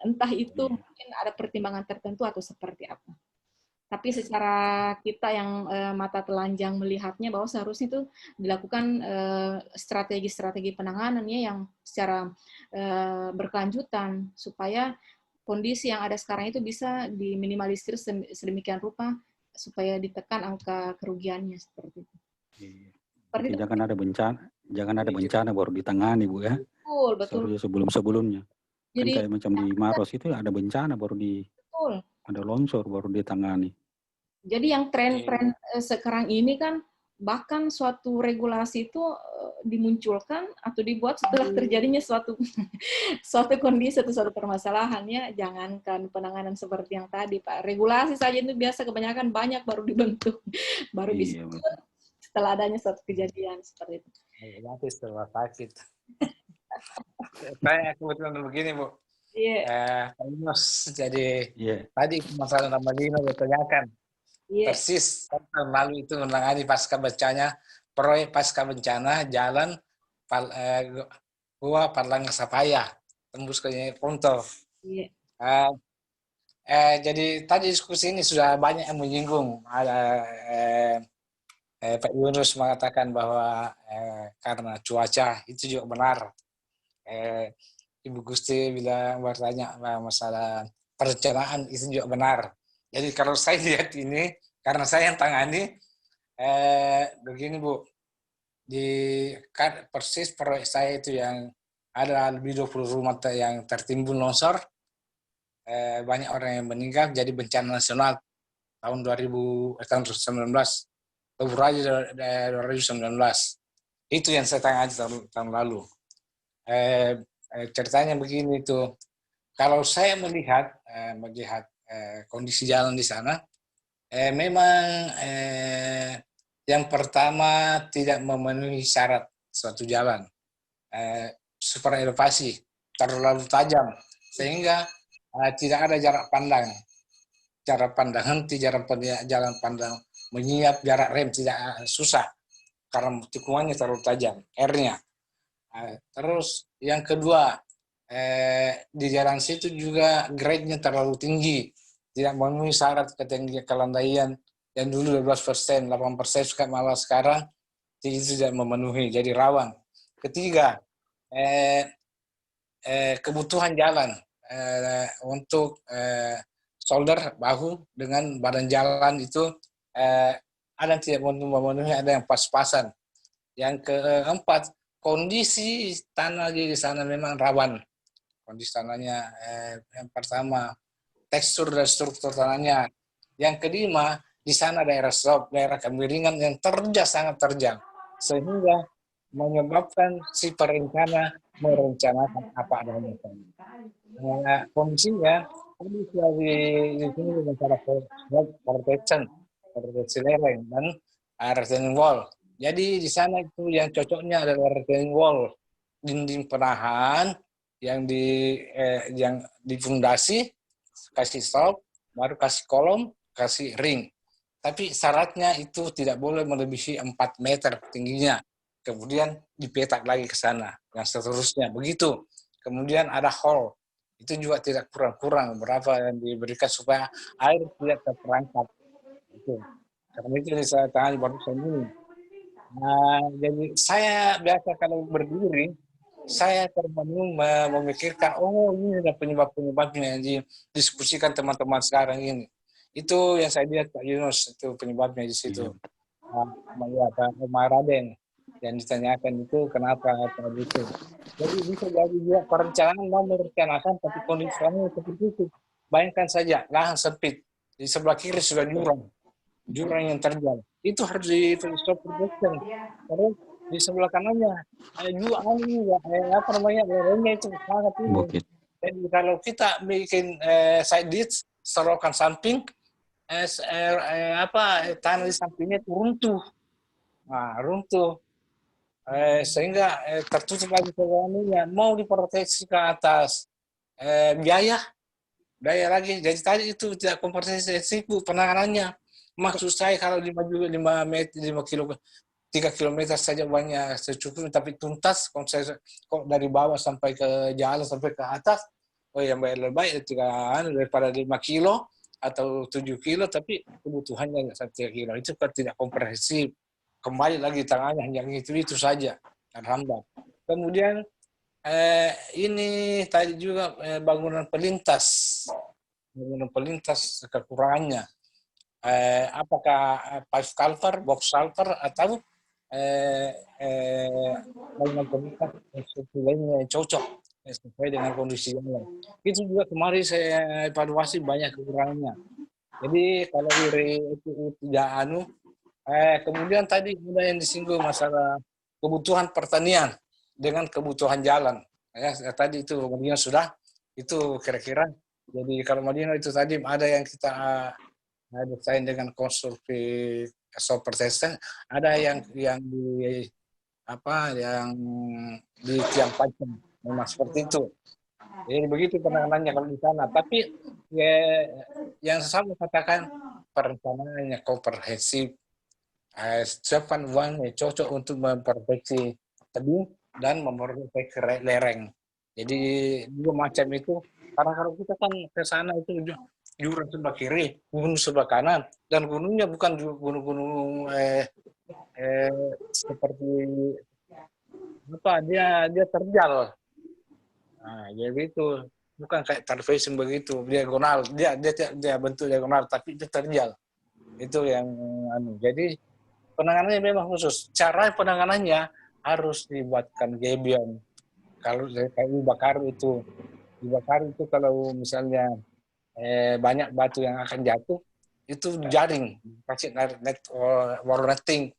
Entah itu mungkin ada pertimbangan tertentu atau seperti apa. Tapi secara kita yang mata telanjang melihatnya bahwa seharusnya itu dilakukan strategi-strategi penanganan ya yang secara berkelanjutan supaya kondisi yang ada sekarang itu bisa diminimalisir sedemikian rupa supaya ditekan angka kerugiannya seperti itu. Seperti itu. Jangan ada bencana baru ditangani Bu ya. Betul. Sebelum-sebelumnya. Jadi kan kayak macam di Maros itu ada bencana baru ada longsor baru ditangani. Jadi yang tren-tren sekarang ini kan bahkan suatu regulasi itu dimunculkan atau dibuat setelah terjadinya suatu kondisi atau suatu permasalahan ya. Jangankan penanganan seperti yang tadi Pak. Regulasi saja itu biasa kebanyakan banyak baru dibentuk, baru bisa setelah adanya suatu kejadian seperti itu. Nanti setelah sakit. Saya kebetulan begini Bu. Jadi tadi masalah nama Lino bertanyakan persis tahun lalu itu menangani pasca bencana proyek pasca bencana jalan Gua Parlange Sapaya tembus ke Ponto. Jadi tadi diskusi ini sudah banyak yang menyinggung. Ada Pak Yunus mengatakan bahwa karena cuaca itu juga benar. Ibu Gusti bertanya masalah perencanaan itu juga benar. Jadi kalau saya lihat ini, karena saya yang tangani, begini Bu, persis proyek saya itu yang ada lebih 20 rumah yang tertimbun longsor, banyak orang yang meninggal, jadi bencana nasional tahun 2019, Februari 2019. Itu yang saya tangani tahun lalu. Ceritanya begini tuh, kalau saya melihat kondisi jalan di sana, memang yang pertama tidak memenuhi syarat suatu jalan, super elevasi terlalu tajam sehingga tidak ada jarak pandang, jalan pandang menyiap jarak rem tidak susah karena tikungannya terlalu tajam, R-nya. Terus yang kedua, di jalan situ juga grade-nya terlalu tinggi, tidak memenuhi syarat ketinggian kelandaian yang dulu 12%, 8% malah sekarang itu tidak memenuhi, jadi rawan. Ketiga, kebutuhan jalan untuk shoulder bahu dengan badan jalan itu ada yang tidak memenuhi, ada yang pas-pasan. Yang keempat, kondisi tanah di sana memang rawan. Kondisi tanahnya yang pertama, tekstur dan struktur tanahnya. Yang kelima, di sana daerah slope, daerah kemiringan yang sangat terjal. Sehingga menyebabkan si perencana merencanakan apa adanya. Kondisinya, kondisi di sini masalah protection lereng dan retaining wall. Jadi di sana itu yang cocoknya adalah retaining wall, dinding penahan yang difundasi, kasih stop, baru kasih kolom, kasih ring. Tapi syaratnya itu tidak boleh melebihi 4 meter tingginya. Kemudian dipetak lagi ke sana dan seterusnya. Begitu. Kemudian ada hole. Itu juga tidak kurang-kurang berapa yang diberikan supaya air tidak terperangkap. Itu. Karena itu saya tangani barusan ini. Jadi saya biasa kalau berdiri, saya termenung memikirkan, oh ini ada penyebab-penyebabnya yang didiskusikan teman-teman sekarang ini. Itu yang saya lihat Pak Yunus, itu penyebabnya di situ. Melihat Omar Raden yang ditanyakan itu kenapa tadi itu. Jadi bisa jadi juga perencanaan mau merencanakan tapi kondisinya seperti itu. Bayangkan saja lahan sempit di sebelah kiri sudah jurang yang terjal. Itu harus di stop production. Terus di sebelah kanannya juga apa namanya lerengnya itu sangat tinggi. Bukit. Jadi kalau kita bikin side ditch selokan samping tanah di sampingnya itu runtuh. Nah, runtuh. Sehingga tertutup lagi segalanya, mau diproteksi ke atas biaya lagi. Jadi tadi itu tidak komprehensif penanganannya. Maksud saya kalau 5 meter 3 kilometer saja banyak secukupnya, tapi tuntas kok dari bawah sampai ke jalan sampai ke atas, oh yang lebih baik daripada 5 kilo atau 7 kilo, tapi kebutuhannya 1 kilo itu kan tidak komprehensif. Kembali lagi tangannya yang itu saja. Alhamdulillah. Kemudian ini tadi juga bangunan pelintas kekurangannya. Apakah pipe culvert, box culvert, atau bangunan pelintas lainnya yang cocok sesuai dengan kondisi yang lain. Itu juga kemarin saya evaluasi banyak kekurangannya. Jadi kalau itu tidak kemudian tadi ada yang disinggung masalah kebutuhan pertanian dengan kebutuhan jalan. Ya, tadi itu Madinah sudah, itu kira-kira. Jadi kalau Madinah itu tadi ada yang kita desain dengan konstruksi soft-persisten, ada yang di tiang pancing, memang seperti itu. Jadi begitu penanganannya kalau di sana. Tapi yang saya katakan perencanaannya komprehensif. Siapkan uang yang cocok untuk memperbaiki tebing dan memperbaiki lereng. Jadi dua macam itu. Karena kalau kita kan ke sana itu jurang sebelah kiri, gunung sebelah kanan, dan gunungnya bukan gunung-gunung seperti dia terjal. Nah, jadi itu bukan kayak tarfacing begitu diagonal, dia bentuk diagonal tapi dia terjal. Itu yang jadi penanganannya memang khusus. Cara penanganannya harus dibuatkan gabion. Kalau kayu bakar itu kalau misalnya banyak batu yang akan jatuh, itu jaring, kasih net wall netting,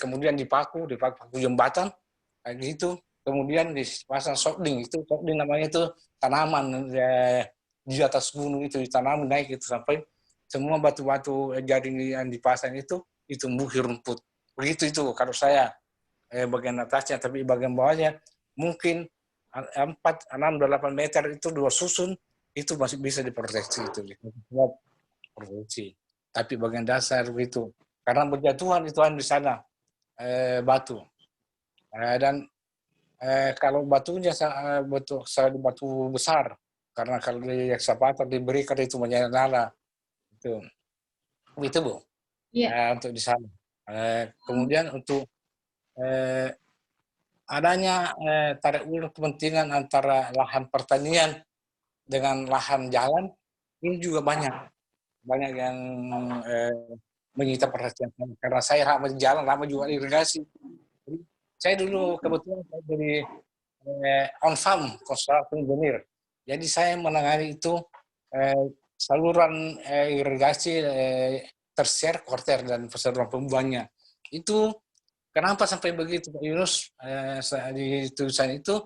kemudian dipaku jembatan, kayak gitu. Kemudian dipasang shotling, itu shotling namanya itu tanaman di atas gunung itu ditanam naik itu sampai semua batu-batu jaring yang dipasang itu tumbuhi rumput. Begitu itu kalau saya bagian atasnya, tapi bagian bawahnya mungkin 4, 6, 8 meter itu 2 susun itu masih bisa diproteksi itu produksi. Tapi bagian dasar begitu karena berjatuhan itu di sana batu dan kalau batunya batu besar, karena kalau di ekskavator diberikan itu menyala itu Bu. Yeah. Untuk di sana. Kemudian untuk adanya tarik ulur kepentingan antara lahan pertanian dengan lahan jalan, ini juga banyak yang menyita perhatian karena saya lama di jalan, lama juga irigasi. Saya dulu kebetulan saya dari on farm construction engineer, jadi saya menangani itu saluran irigasi tersier, kuarter, dan saluran pembuangannya. Itu kenapa sampai begitu Pak Yunus di tulisan itu?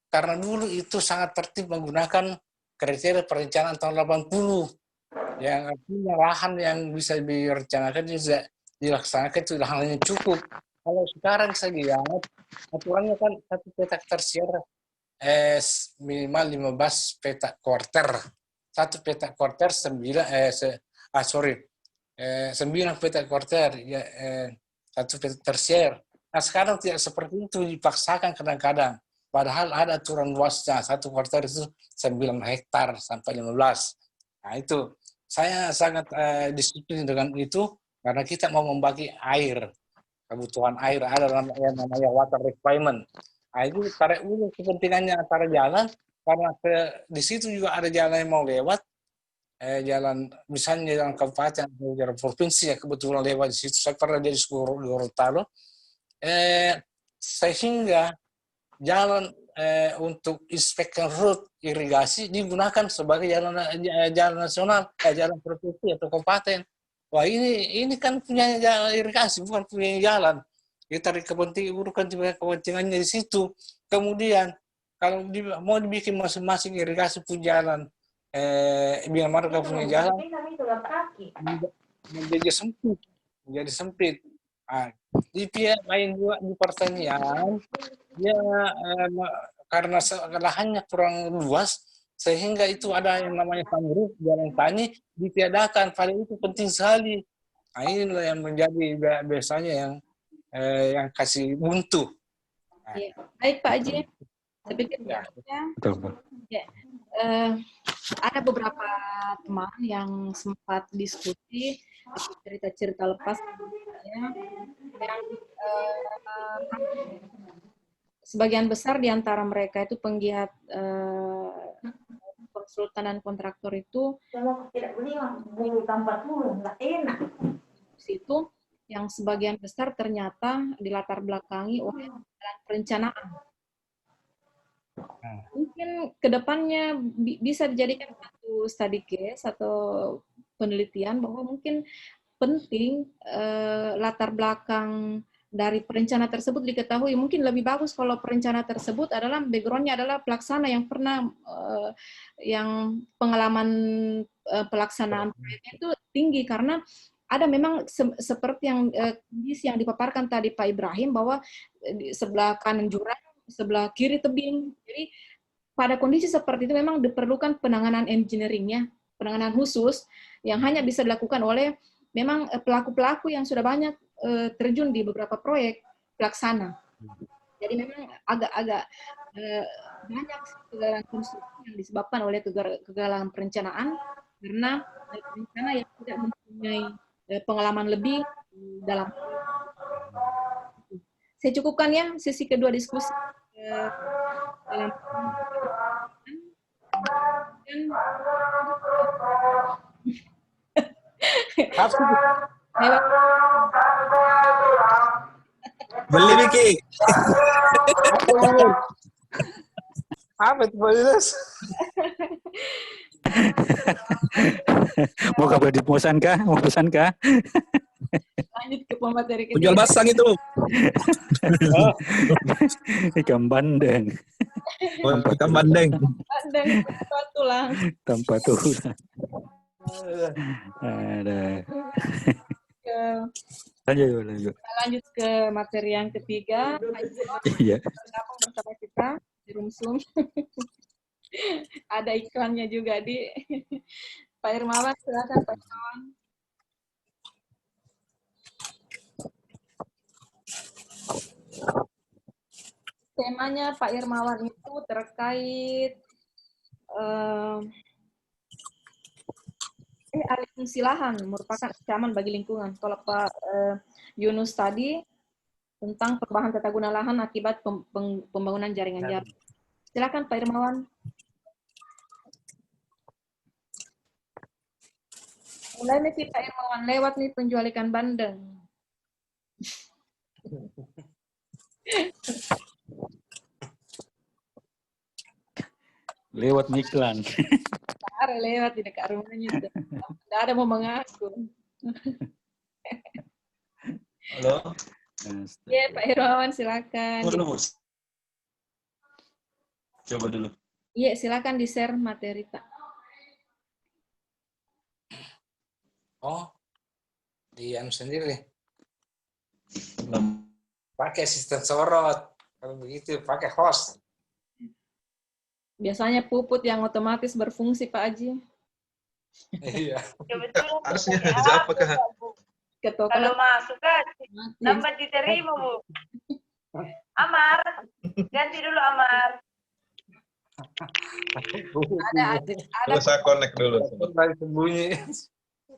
Karena dulu itu sangat tertib menggunakan kriteria perencanaan tahun 80 yang artinya lahan yang bisa direncanakan dilaksanakan itu lahan yang cukup. Kalau sekarang saya lihat aturannya kan satu petak tersier minimal 15 petak kuarter. Satu petak kuarter 9 petak kuarter ya, satu petak tersier. Nah sekarang tidak seperti itu, dipaksakan kadang-kadang. Padahal ada aturan luasnya, satu kuarter itu 9 hektar sampai 15. Nah itu saya sangat disiplin dengan itu karena kita mau membagi air. kebutuhan air, ada yang namanya water requirement. Nah, itu tarik ulur kepentingannya antara jalan, karena di situ juga ada jalan yang mau lewat, jalan misalnya jalan kabupaten atau jalan provinsi yang kebetulan lewat di situ. Saya pernah jadi Gorontalo, sehingga jalan untuk inspection road irigasi digunakan sebagai jalan nasional, jalan provinsi atau kabupaten. Wah, ini kan punya jalan irigasi, bukan punya jalan. Kita urukan kepentingannya di situ. Kemudian kalau mau dibikin masing-masing irigasi pun jalan, biar marga punya jalan, menjadi sempit. Nah, di pihak lain juga di pertanian, dia karena lahannya kurang luas, sehingga itu ada yang namanya mangrove, jalan tani ditiadakan. Padahal itu penting sekali. Nah, inilah yang menjadi biasanya yang kasih buntu. Nah, Ya. Baik Pak Haji, saya pikir ada beberapa teman yang sempat diskusi cerita-cerita lepas yang sebagian besar di antara mereka itu penggiat konsultan dan kontraktor itu itu yang sebagian besar ternyata dilatar belakangi oleh perencanaan. Mungkin kedepannya bisa dijadikan satu study case atau penelitian bahwa mungkin penting latar belakang dari perencana tersebut diketahui. Mungkin lebih bagus kalau perencana tersebut adalah background-nya adalah pelaksana yang pernah yang pengalaman pelaksanaan proyeknya itu tinggi, karena ada memang seperti yang yang dipaparkan tadi Pak Ibrahim bahwa di sebelah kanan jurang, sebelah kiri tebing. Jadi pada kondisi seperti itu memang diperlukan penanganan engineering-nya, penanganan khusus yang hanya bisa dilakukan oleh memang pelaku-pelaku yang sudah banyak terjun di beberapa proyek pelaksana. Jadi memang agak-agak banyak kegagalan konstruksi yang disebabkan oleh kegagalan perencanaan karena perencana yang tidak mempunyai pengalaman lebih dalam. Saya cukupkan ya sesi kedua diskusi dalam Beli Miki. Apa itu Pak Yunus? Mau kabar dipesan kah? Mau pesan kah? Lanjut ke pemateri ketiga. Penjual basang itu. Ikan bandeng. Ikan bandeng. Bandeng tanpa tulang. Tanpa tulang. Ada. Lanjut. Lanjut ke materi yang ketiga. Iya. Bergabung bersama kita di room Zoom. Ada iklannya juga di Pak Irmawan, silakan Pak Irmawan. Temanya Pak Irmawan itu terkait alih fungsi lahan merupakan ancaman bagi lingkungan. Kalau Pak Yunus tadi tentang perubahan tata guna lahan akibat pembangunan jaringan jalan. Silakan Pak Irmawan. Mulai nih Pak Irmawan lewat nih penjual ikan bandeng. Lewat iklan. Ada lewat di dekat rumahnya. Tidak ada mau mengaku. Halo. Ya Pak Irmawan silakan. Coba dulu. Iya silakan di share materi Pak. Oh, di sendiri. Pakai sistem sorot. Kalau begitu pakai host. Biasanya puput yang otomatis berfungsi Pak Haji. Iya. Harusnya siapa kah? Kalau masuk kan dapat diterima Bu. Amar, ganti dulu Amar. Ada Saya connect dulu.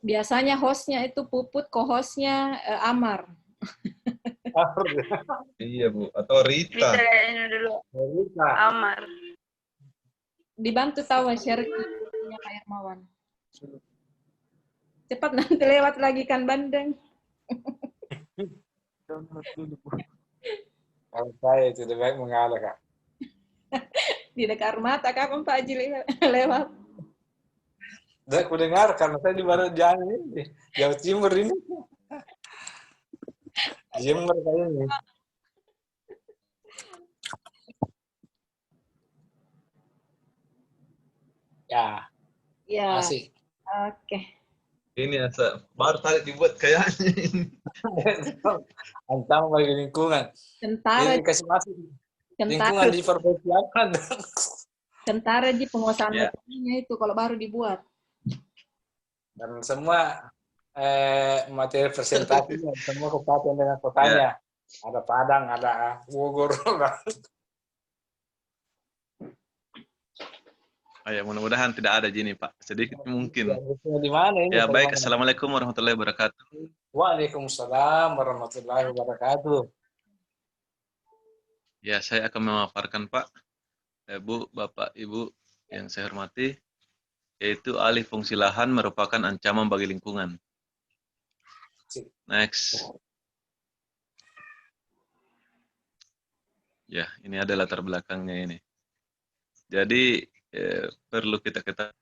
biasanya hostnya itu puput, co-hostnya Amar. Iya, Bu. Atau Rita Rita. kayaknya dulu. Rita. Amar. Dibantu tahu share punya Pak Hermawan. Cepat nanti lewat lagi kan bandeng. Download dulu, Bu. Kalau saya itu lebih baik mengalah, Kak. Di dekat rumah tak kapan Pak Haji lewat. Dan aku dengar karena saya di barat jalan ini, Jawa Timur ini. Jember kayaknya. Ya, Ya, asik. oke. Ini asa baru tadi dibuat kayaknya ini. Antam bagi lingkungan. Tentara, Ini kasih masuk. Lingkungan tentara, dipersiapkan. tentara di penguasaan Ya. mekannya itu kalau baru dibuat. Dan semua materi presentasinya, semua kabupaten dengan kotanya. Ada Padang, ada Bogor. Ya, mudah-mudahan tidak ada gini, Pak. Sedikit mungkin. Di mana ini? Ya, baik. Assalamualaikum warahmatullahi wabarakatuh. Waalaikumsalam warahmatullahi wabarakatuh. Ya, saya akan memaparkan, Pak. Bu, Bapak, Ibu yang saya hormati, yaitu alih fungsi lahan merupakan ancaman bagi lingkungan. Next. Ya, ini ada latar belakangnya ini. Jadi, perlu kita ketahui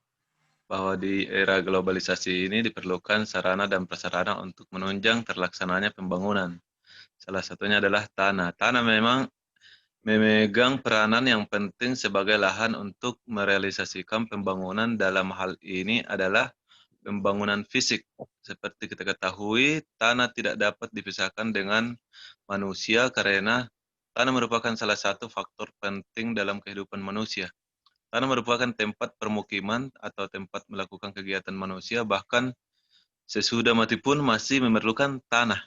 bahwa di era globalisasi ini diperlukan sarana dan prasarana untuk menunjang terlaksananya pembangunan. Salah satunya adalah tanah. Tanah memang memegang peranan yang penting sebagai lahan untuk merealisasikan pembangunan. Dalam hal ini adalah pembangunan fisik. Seperti kita ketahui, tanah tidak dapat dipisahkan dengan manusia karena tanah merupakan salah satu faktor penting dalam kehidupan manusia. Tanah merupakan tempat permukiman atau tempat melakukan kegiatan manusia, bahkan sesudah mati pun masih memerlukan tanah.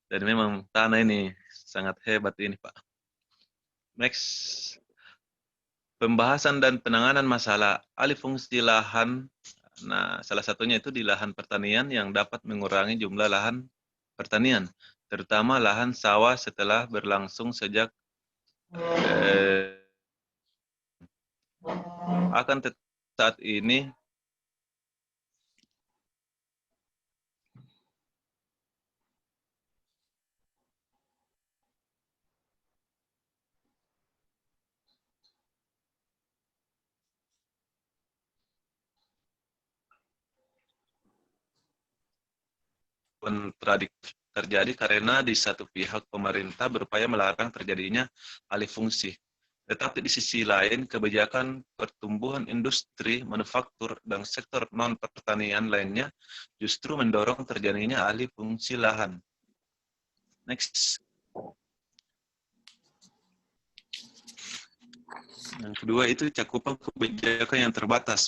Dan memang tanah ini sangat hebat ini, Pak. Next. Pembahasan dan penanganan masalah alih fungsi lahan. Nah, salah satunya itu di lahan pertanian yang dapat mengurangi jumlah lahan pertanian, terutama lahan sawah setelah berlangsung sejak akan saat ini kontradiktif terjadi karena di satu pihak pemerintah berupaya melarang terjadinya alih fungsi. Tetapi di sisi lain, kebijakan pertumbuhan industri, manufaktur, dan sektor non-pertanian lainnya justru mendorong terjadinya alih fungsi lahan. Next. Yang kedua itu cakupan kebijakan yang terbatas.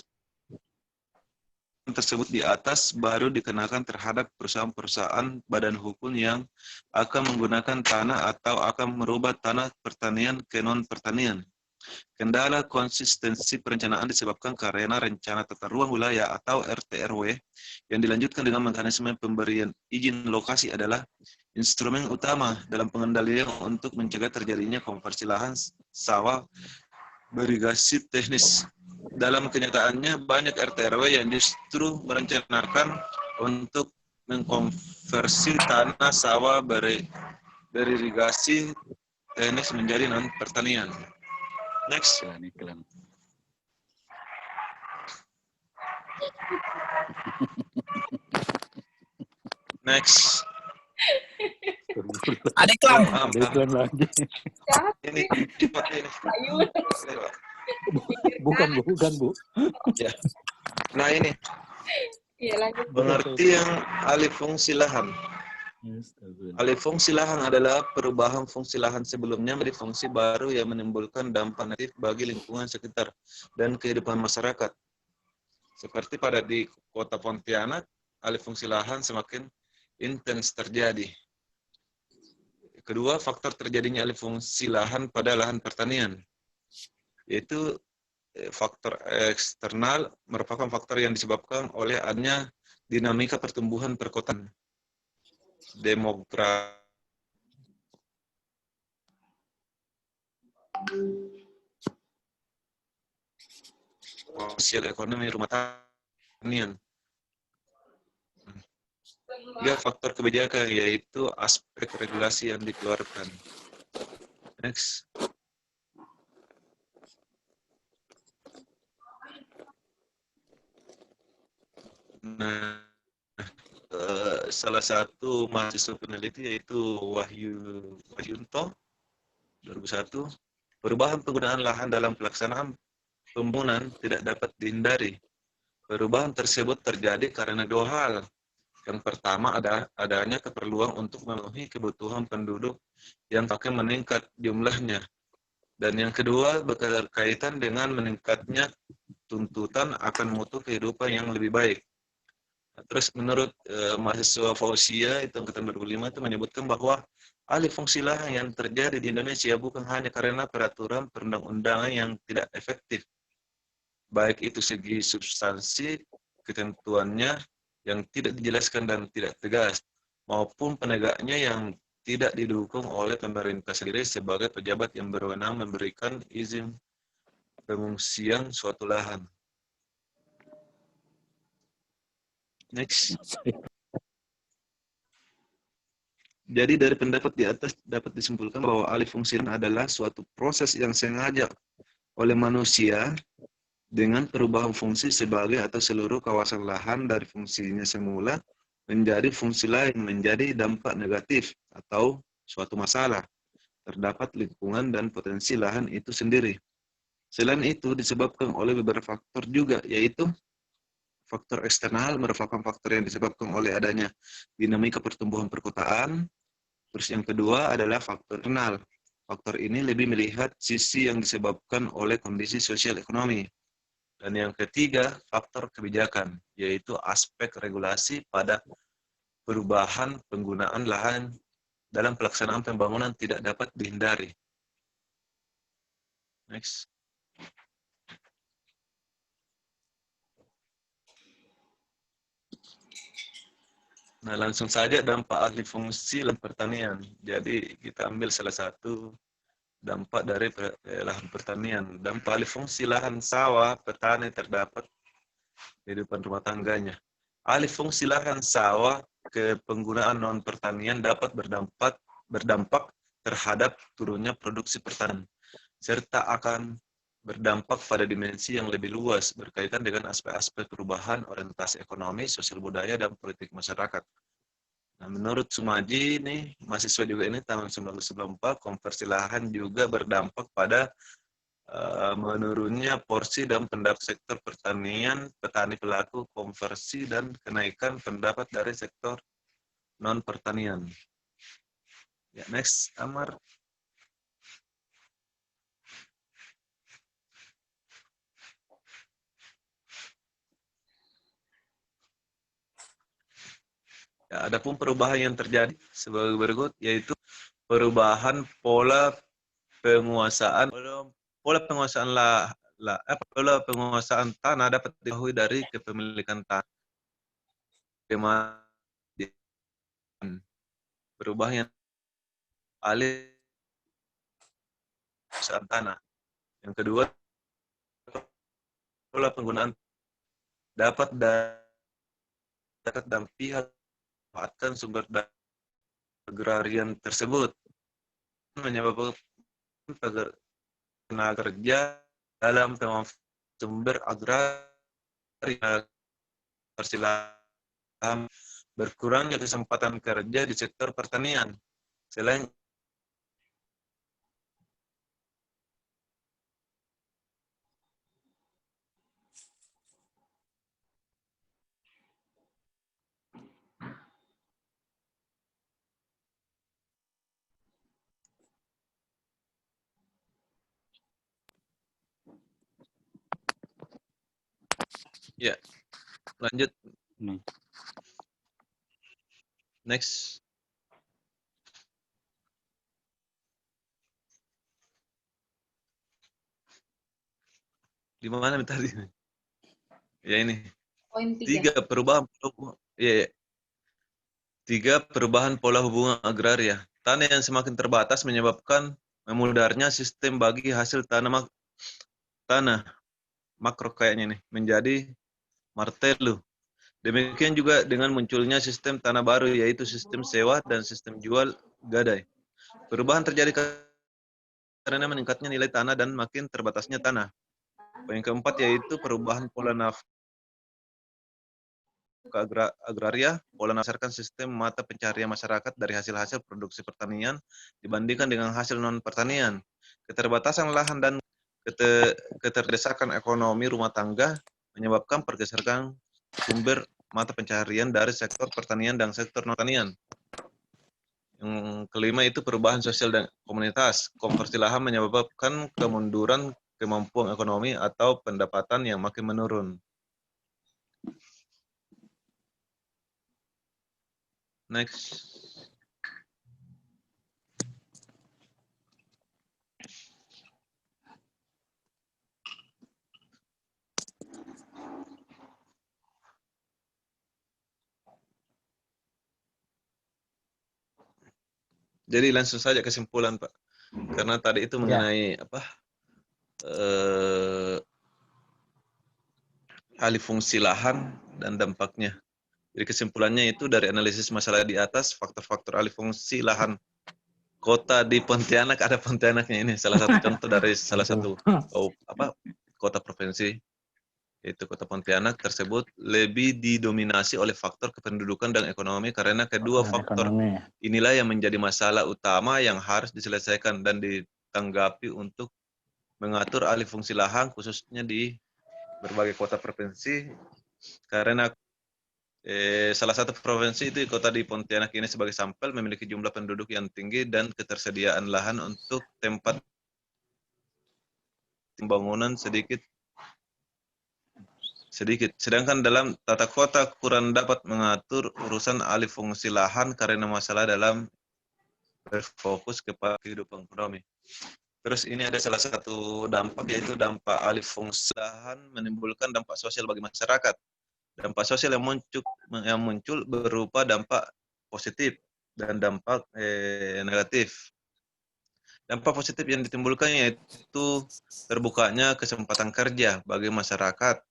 Tersebut di atas baru dikenakan terhadap perusahaan-perusahaan badan hukum yang akan menggunakan tanah atau akan merubah tanah pertanian ke non-pertanian. Kendala konsistensi perencanaan disebabkan karena rencana tata ruang wilayah atau RTRW yang dilanjutkan dengan mekanisme pemberian izin lokasi adalah instrumen utama dalam pengendalian untuk mencegah terjadinya konversi lahan sawah berigasi teknis. Dalam kenyataannya, banyak RT/RW yang justru merencanakan untuk mengkonversi tanah sawah beririgasi teknis menjadi non-pertanian. Next. Next. Ada iklan lagi. Ini. Bukan Bu. Ya. Nah ini. Iya, lanjut. Pengertian alih fungsi lahan. Alih fungsi lahan adalah perubahan fungsi lahan sebelumnya menjadi fungsi baru yang menimbulkan dampak negatif bagi lingkungan sekitar dan kehidupan masyarakat. Seperti pada di Kota Pontianak, alih fungsi lahan semakin intens terjadi. Kedua, faktor terjadinya alih fungsi lahan pada lahan pertanian, yaitu faktor eksternal merupakan faktor yang disebabkan oleh adanya dinamika pertumbuhan perkotaan, demografi, sosial ekonomi rumah tanian. 3 faktor kebijakan, yaitu aspek regulasi yang dikeluarkan. Next. Nah, salah satu mahasiswa peneliti yaitu Wahyunto 2001, perubahan penggunaan lahan dalam pelaksanaan pembangunan tidak dapat dihindari. Perubahan tersebut terjadi karena 2 hal. Yang pertama adanya keperluan untuk memenuhi kebutuhan penduduk yang makin meningkat jumlahnya. Dan yang kedua berkaitan dengan meningkatnya tuntutan akan mutu kehidupan yang lebih baik. Terus menurut mahasiswa Fauzia itu angkatan 2005 itu menyebutkan bahwa alih fungsi lahan yang terjadi di Indonesia bukan hanya karena peraturan perundang-undangan yang tidak efektif, baik itu segi substansi ketentuannya yang tidak dijelaskan dan tidak tegas, maupun penegaknya yang tidak didukung oleh pemerintah sendiri sebagai pejabat yang berwenang memberikan izin pengungsian suatu lahan. Next. Jadi dari pendapat di atas dapat disimpulkan bahwa alih fungsi lahan adalah suatu proses yang sengaja oleh manusia dengan perubahan fungsi sebagai atau seluruh kawasan lahan dari fungsinya semula menjadi fungsi lain, menjadi dampak negatif atau suatu masalah terdapat lingkungan dan potensi lahan itu sendiri. Selain itu disebabkan oleh beberapa faktor juga, yaitu faktor eksternal merupakan faktor yang disebabkan oleh adanya dinamika pertumbuhan perkotaan. Terus yang kedua adalah faktor internal. Faktor ini lebih melihat sisi yang disebabkan oleh kondisi sosial ekonomi. Dan yang ketiga, faktor kebijakan, yaitu aspek regulasi pada perubahan penggunaan lahan dalam pelaksanaan pembangunan tidak dapat dihindari. Next. Nah, langsung saja dampak alih fungsi lahan pertanian. Jadi kita ambil salah satu dampak dari lahan pertanian. Dampak alih fungsi lahan sawah petani terdapat kehidupan rumah tangganya. Alih fungsi lahan sawah ke penggunaan non pertanian dapat berdampak terhadap turunnya produksi pertanian, serta akan berdampak pada dimensi yang lebih luas berkaitan dengan aspek-aspek perubahan orientasi ekonomi, sosial budaya, dan politik masyarakat. Nah, menurut Sumaji nih, mahasiswa juga ini tahun 1994, konversi lahan juga berdampak pada menurunnya porsi dan pendapat sektor pertanian, petani pelaku konversi, dan kenaikan pendapat dari sektor non-pertanian. Ya, next, Amar. Ya, adapun perubahan yang terjadi sebagai berikut, yaitu perubahan pola penguasaan tanah dapat diketahui dari kepemilikan tanah. Perubahan alih penguasaan tanah. Yang kedua, pola penggunaan dapat dan pihak memanfaatkan sumber daya agrarian tersebut menyebabkan tenaga kerja dalam pemanfaatan sumber agraria persilahan berkurangnya kesempatan kerja di sektor pertanian. Selain ya, lanjut. Next. Di mana tadi? Ya ini. Poin 3 perubahan pola hubungan agraria. Tanah yang semakin terbatas menyebabkan memudarnya sistem bagi hasil tanah makro kayaknya nih menjadi martelu. Demikian juga dengan munculnya sistem tanah baru, yaitu sistem sewa dan sistem jual gadai. Perubahan terjadi karena meningkatnya nilai tanah dan makin terbatasnya tanah. Poin keempat yaitu perubahan pola nafkah agraria, pola berdasarkan sistem mata pencaharian masyarakat dari hasil-hasil produksi pertanian dibandingkan dengan hasil non-pertanian. Keterbatasan lahan dan keterdesakan ekonomi rumah tangga menyebabkan pergeseran sumber mata pencaharian dari sektor pertanian dan sektor non-pertanian. Yang kelima itu perubahan sosial dan komunitas. Konversi lahan menyebabkan kemunduran kemampuan ekonomi atau pendapatan yang makin menurun. Next. Jadi langsung saja kesimpulan, Pak. Karena tadi itu mengenai alih fungsi lahan dan dampaknya. Jadi kesimpulannya itu dari analisis masalah di atas, faktor-faktor alih fungsi lahan kota di Pontianak, ada Pontianaknya ini salah satu contoh dari salah satu kota provinsi, yaitu kota Pontianak tersebut lebih didominasi oleh faktor kependudukan dan ekonomi karena kedua faktor inilah yang menjadi masalah utama yang harus diselesaikan dan ditanggapi untuk mengatur alih fungsi lahan khususnya di berbagai kota provinsi karena salah satu provinsi itu kota di Pontianak ini sebagai sampel memiliki jumlah penduduk yang tinggi dan ketersediaan lahan untuk tempat pembangunan sedikit. Sedangkan dalam tata kota kurang dapat mengatur urusan alih fungsi lahan karena masalah dalam berfokus kepada kehidupan ekonomi. Terus ini ada salah satu dampak yaitu dampak alih fungsi lahan menimbulkan dampak sosial bagi masyarakat. Dampak sosial yang muncul berupa dampak positif dan dampak negatif. Dampak positif yang ditimbulkan yaitu terbukanya kesempatan kerja bagi masyarakat.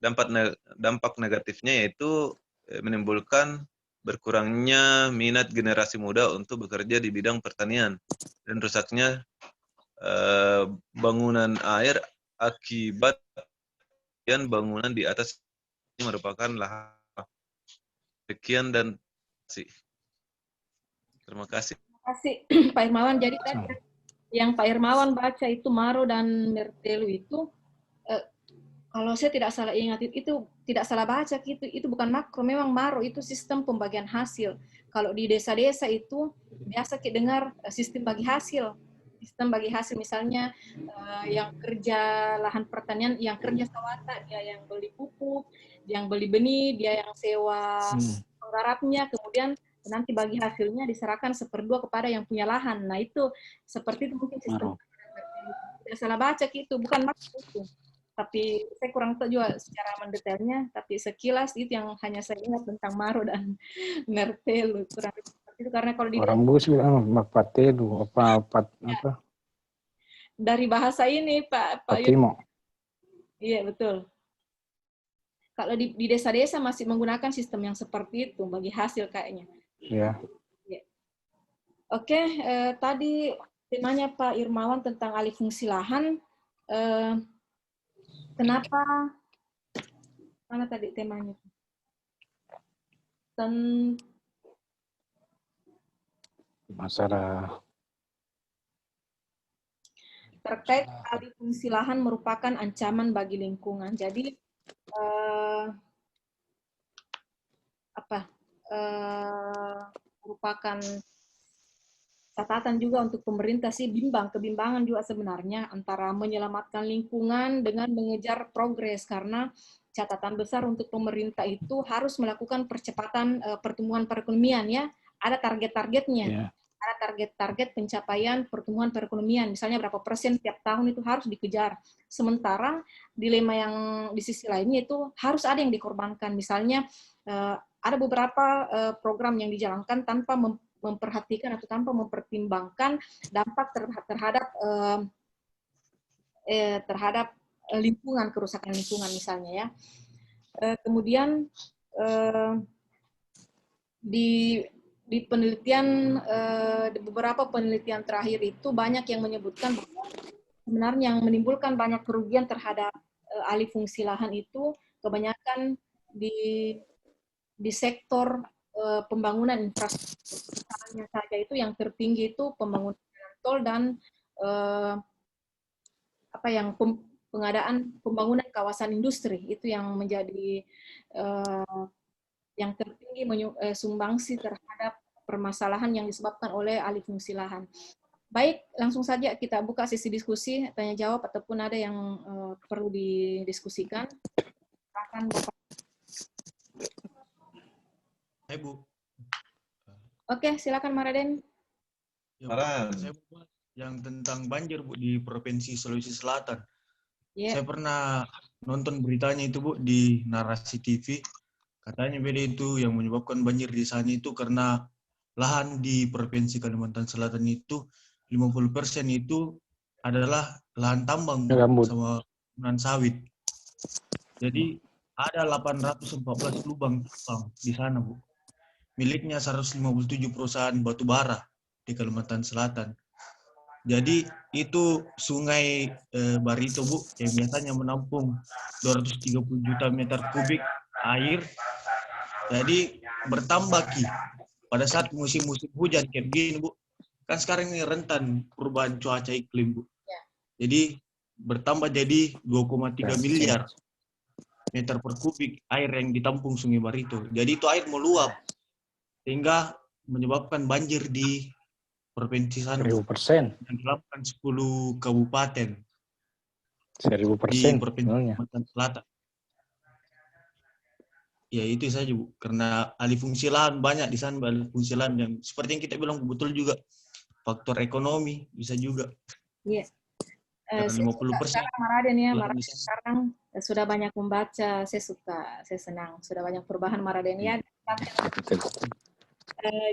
Dampak negatifnya yaitu menimbulkan berkurangnya minat generasi muda untuk bekerja di bidang pertanian dan rusaknya bangunan air akibat bangunan di atas ini merupakan lahan. Sekian dan terima kasih. Terima kasih Pak Irmawan. Jadi tadi yang Pak Irmawan baca itu Maro dan Mertelu itu kalau saya tidak salah ingat itu tidak salah baca gitu, itu bukan makro, memang Maro itu sistem pembagian hasil. Kalau di desa-desa itu biasa kita dengar sistem bagi hasil. Sistem bagi hasil misalnya yang kerja lahan pertanian, yang kerja sawata, dia yang beli pupuk, dia yang beli benih, dia yang sewa penggarapnya, kemudian nanti bagi hasilnya diserahkan 1/2 kepada yang punya lahan. Nah itu seperti itu mungkin sistem. Tidak salah baca gitu, bukan maksud itu. Tapi saya kurang tahu juga secara mendetailnya, tapi sekilas itu yang hanya saya ingat tentang Maro dan Mertelu. Kurang seperti itu karena kalau di orang bus bilang Patelu apa dari bahasa ini Pak Patimo. Iya betul. Kalau di desa-desa masih menggunakan sistem yang seperti itu bagi hasil kayaknya. Iya. Ya. Oke, tadi temanya Pak Irmawan tentang alih fungsi lahan. Kenapa? Mana tadi temanya? Masalah terkait alih fungsi lahan merupakan ancaman bagi lingkungan. Jadi merupakan catatan juga untuk pemerintah sih, kebimbangan juga sebenarnya antara menyelamatkan lingkungan dengan mengejar progres, karena catatan besar untuk pemerintah itu harus melakukan percepatan pertumbuhan perekonomian ya, ada target-targetnya. Ada target-target pencapaian pertumbuhan perekonomian, misalnya berapa persen tiap tahun itu harus dikejar. Sementara dilema yang di sisi lainnya itu harus ada yang dikorbankan. Misalnya ada beberapa program yang dijalankan tanpa memperhatikan atau tanpa mempertimbangkan dampak terhadap lingkungan, kerusakan lingkungan misalnya ya. Kemudian di penelitian, di beberapa penelitian terakhir itu banyak yang menyebutkan bahwa sebenarnya yang menimbulkan banyak kerugian terhadap alih fungsi lahan itu kebanyakan di sektor pembangunan infrastruktur. Misalnya saja itu yang tertinggi itu pembangunan jalan tol dan pengadaan pembangunan kawasan industri, itu yang menjadi yang tertinggi sumbangsi terhadap permasalahan yang disebabkan oleh alih fungsi lahan. Baik, langsung saja kita buka sesi diskusi, tanya jawab ataupun ada yang perlu didiskusikan. Silakan Bapak. Hai Bu. Oke, silakan Maraden. Ya, saya yang tentang banjir Bu di Provinsi Sulawesi Selatan. Yeah. Saya pernah nonton beritanya itu Bu di Narasi TV. Katanya beda itu yang menyebabkan banjir di sana itu karena lahan di Provinsi Kalimantan Selatan itu 50% itu adalah lahan tambang Bu, sama lahan sawit. Jadi ada 814 lubang tambang di sana Bu. Miliknya 157 perusahaan batu bara di Kalimantan Selatan. Jadi itu sungai Barito Bu yang biasanya menampung 230 juta meter kubik air. Jadi bertambah Ki pada saat musim-musim hujan kayak begini Bu. Kan sekarang ini rentan perubahan cuaca iklim Bu. Jadi bertambah jadi 2,3 miliar meter per kubik air yang ditampung sungai Barito. Jadi itu air meluap sehingga menyebabkan banjir di provinsi sana. 1000%. Menyebabkan 10 kabupaten. 1000%. Di provinsi Kalimantan Selatan. Ya itu saja Bu, karena alih fungsi lahan banyak di sana, alih fungsi lahan yang seperti yang kita bilang betul juga faktor ekonomi bisa juga. Iya. 50%. Sekarang Maraden ya, Maraden sekarang sudah banyak membaca, saya senang, sudah banyak perubahan Maraden ya.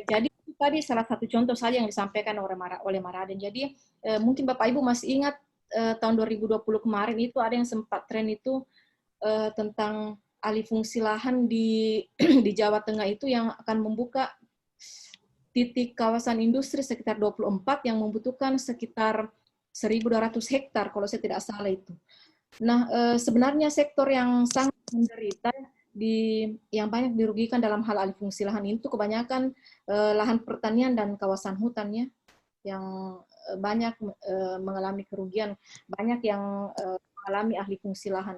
Jadi tadi salah satu contoh saja yang disampaikan oleh Maraden. Jadi mungkin Bapak Ibu masih ingat tahun 2020 kemarin itu ada yang sempat tren itu tentang alih fungsi lahan di Jawa Tengah itu yang akan membuka titik kawasan industri sekitar 24 yang membutuhkan sekitar 1.200 hektar kalau saya tidak salah itu. Nah, sebenarnya sektor yang sangat menderita yang banyak dirugikan dalam hal alih fungsi lahan itu kebanyakan lahan pertanian dan kawasan hutannya yang banyak mengalami kerugian, banyak yang mengalami alih fungsi lahan.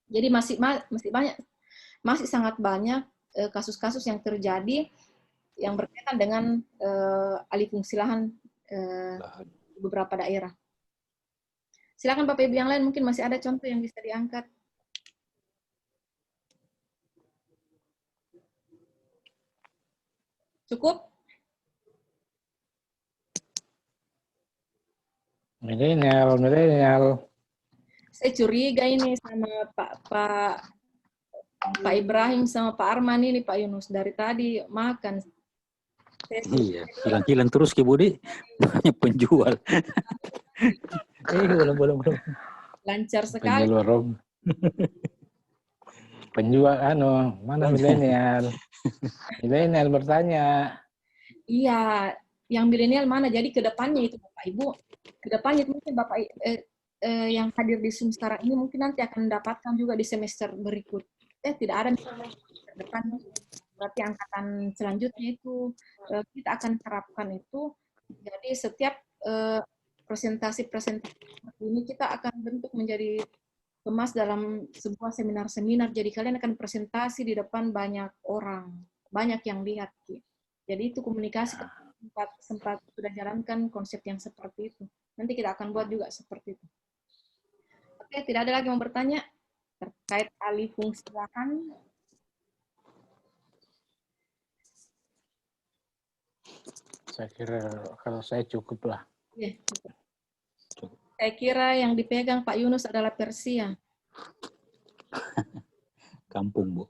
Jadi masih sangat banyak kasus-kasus yang terjadi yang berkaitan dengan alih fungsi lahan di beberapa daerah. Silakan Bapak Ibu yang lain, mungkin masih ada contoh yang bisa diangkat. Cukup? Milenial. Saya curiga ini sama Pak Ibrahim sama Pak Arman ini, Pak Yunus dari tadi makan. Iya, hilang-hilang terus Ki Budi, banyak penjual. Belum. Lancar sekali. Penjual mana milenial? Milenial bertanya. Iya, yang milenial mana? Jadi ke depannya itu Bapak Ibu, ke depannya mungkin Bapak yang hadir di Zoom sekarang ini mungkin nanti akan mendapatkan juga di semester berikut. Tidak ada ke depan, berarti angkatan selanjutnya itu kita akan terapkan itu. Jadi setiap presentasi ini kita akan bentuk menjadi kemas dalam sebuah seminar-seminar. Jadi kalian akan presentasi di depan banyak orang, banyak yang lihat. Jadi itu komunikasi sempat sudah jalankan konsep yang seperti itu. Nanti kita akan buat juga seperti itu. Oke, tidak ada lagi yang mau bertanya terkait alih fungsi lahan. Saya kira kalau saya cukup lah. Ya, cukup. Saya kira yang dipegang Pak Yunus adalah Persia. Kampung, Bu.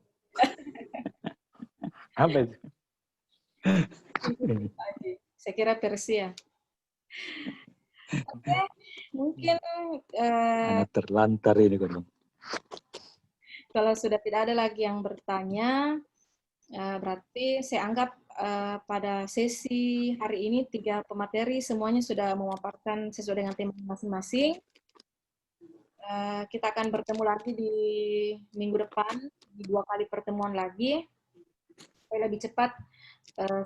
Apa itu? Saya kira Persia. Oke, mungkin Anak terlantar ini kan. kalau sudah tidak ada lagi yang bertanya, berarti saya anggap pada sesi hari ini 3 pemateri semuanya sudah memaparkan sesuai dengan tema masing-masing. Kita akan bertemu lagi di minggu depan, di 2 kali pertemuan lagi. Supaya lebih cepat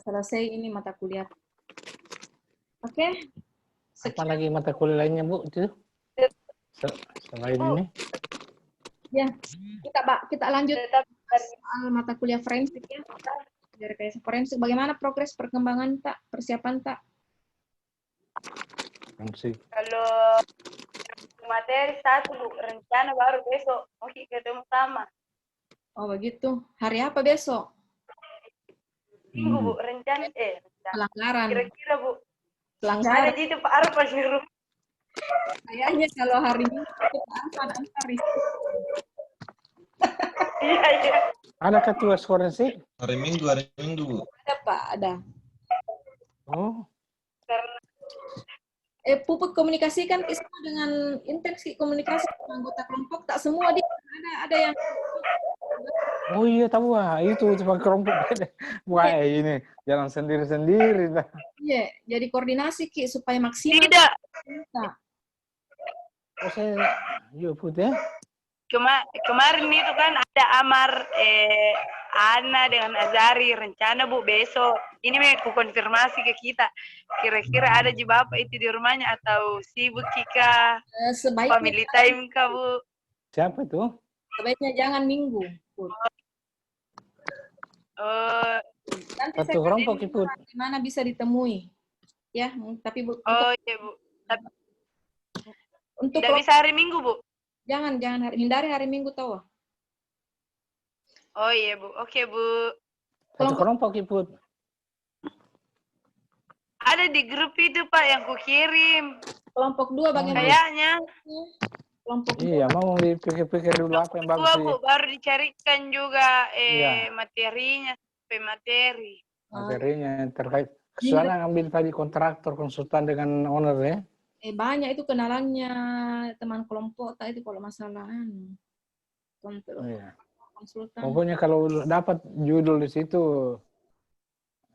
selesai ini mata kuliah. Oke. Apa lagi mata kuliah lainnya, Bu? Itu? Selain ini? Ya, kita lanjut soal mata kuliah forensik ya. Dari rekayasa forensik, bagaimana progres perkembangan tak, persiapan tak? Forensik. Kalau materi 1, Bu, rencana baru besok mau ketemu sama. Oh begitu. Hari apa besok? Minggu, Bu, rencana. Pelanggaran. Kira-kira, Bu. Pelanggaran. Ada gitu Pak Arfa di rumah. Kayaknya kalau hari ini kita antar Iya. Ada ketua forensik? Hari Minggu, Bu. Ada Pak, ada. Oh. Karena Puput komunikasikan sama dengan intens komunikasi dengan anggota kelompok, tak semua dia ada yang Oh iya tahu itu sebagai kelompok beda. Wah ini jalan sendiri-sendiri. Iya, jadi koordinasi Ki supaya maksimal. tidak. Oh saya yuk Put ya. Kemarin itu kan ada Amar, Ana dengan Azari rencana, Bu, besok. Ini aku konfirmasi ke kita. Kira-kira ada di Bapak itu di rumahnya atau sibuk Kika? Family time kah, Bu? Siapa itu? Sebaiknya jangan Minggu, Put. Nanti Satu kelompok Put. di mana bisa ditemui. Ya, tapi Bu. Oh iya, Bu. Untuk tidak bisa hari Minggu, Bu. Jangan hindari hari Minggu tahu. Oh iya, Bu. Oke, Bu. Satu kelompok Put. Ada di grup itu Pak yang kukirim. Kelompok 2 bagaimana? Kayaknya. Kelompok 2. Iya, mau dipikir-pikir dulu apa yang bagus sih. Bu, baru dicarikan juga materinya, materi. Materinya terkait. Soalnya ambil tadi kontraktor konsultan dengan owner ya. Banyak itu kenalannya teman kelompok itu kalau masalah konsultan. Pokoknya kalau dapat judul di situ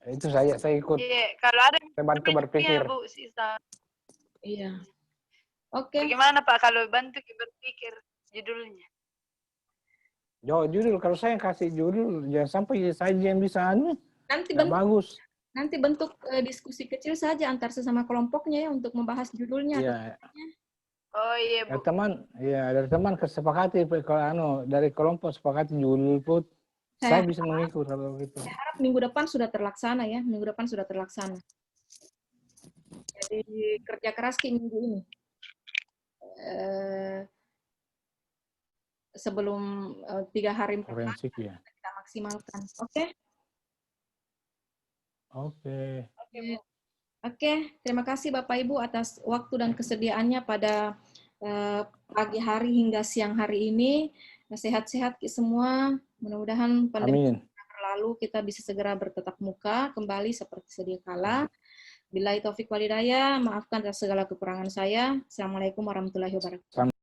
itu saya ikut. Iya, kalau ada saya bantu berpikir. Bu, sisa. Iya. Oke. Bagaimana Pak kalau bantu berpikir judulnya? Judul kalau saya kasih judul jangan sampai saya yang bisa nanti bagus. Nanti bentuk diskusi kecil saja antar sesama kelompoknya ya untuk membahas judulnya. Iya. Oh iya, Bu. Dari teman kesepakati kalau dari kelompok sepakati judul Put. Saya bisa mengikut kalau gitu. Saya harap minggu depan sudah terlaksana ya. Minggu depan sudah terlaksana. Jadi kerja keras minggu ini. Sebelum 3 hari forensik ya. Kita maksimalkan. Oke? Oke, terima kasih Bapak Ibu atas waktu dan kesediaannya pada pagi hari hingga siang hari ini. Sehat-sehat semua. Mudah-mudahan pandemi berlalu kita bisa segera bertatap muka kembali seperti sedia kala. Billahi taufik wal hidayah. Maafkan atas segala kekurangan saya. Assalamualaikum warahmatullahi wabarakatuh.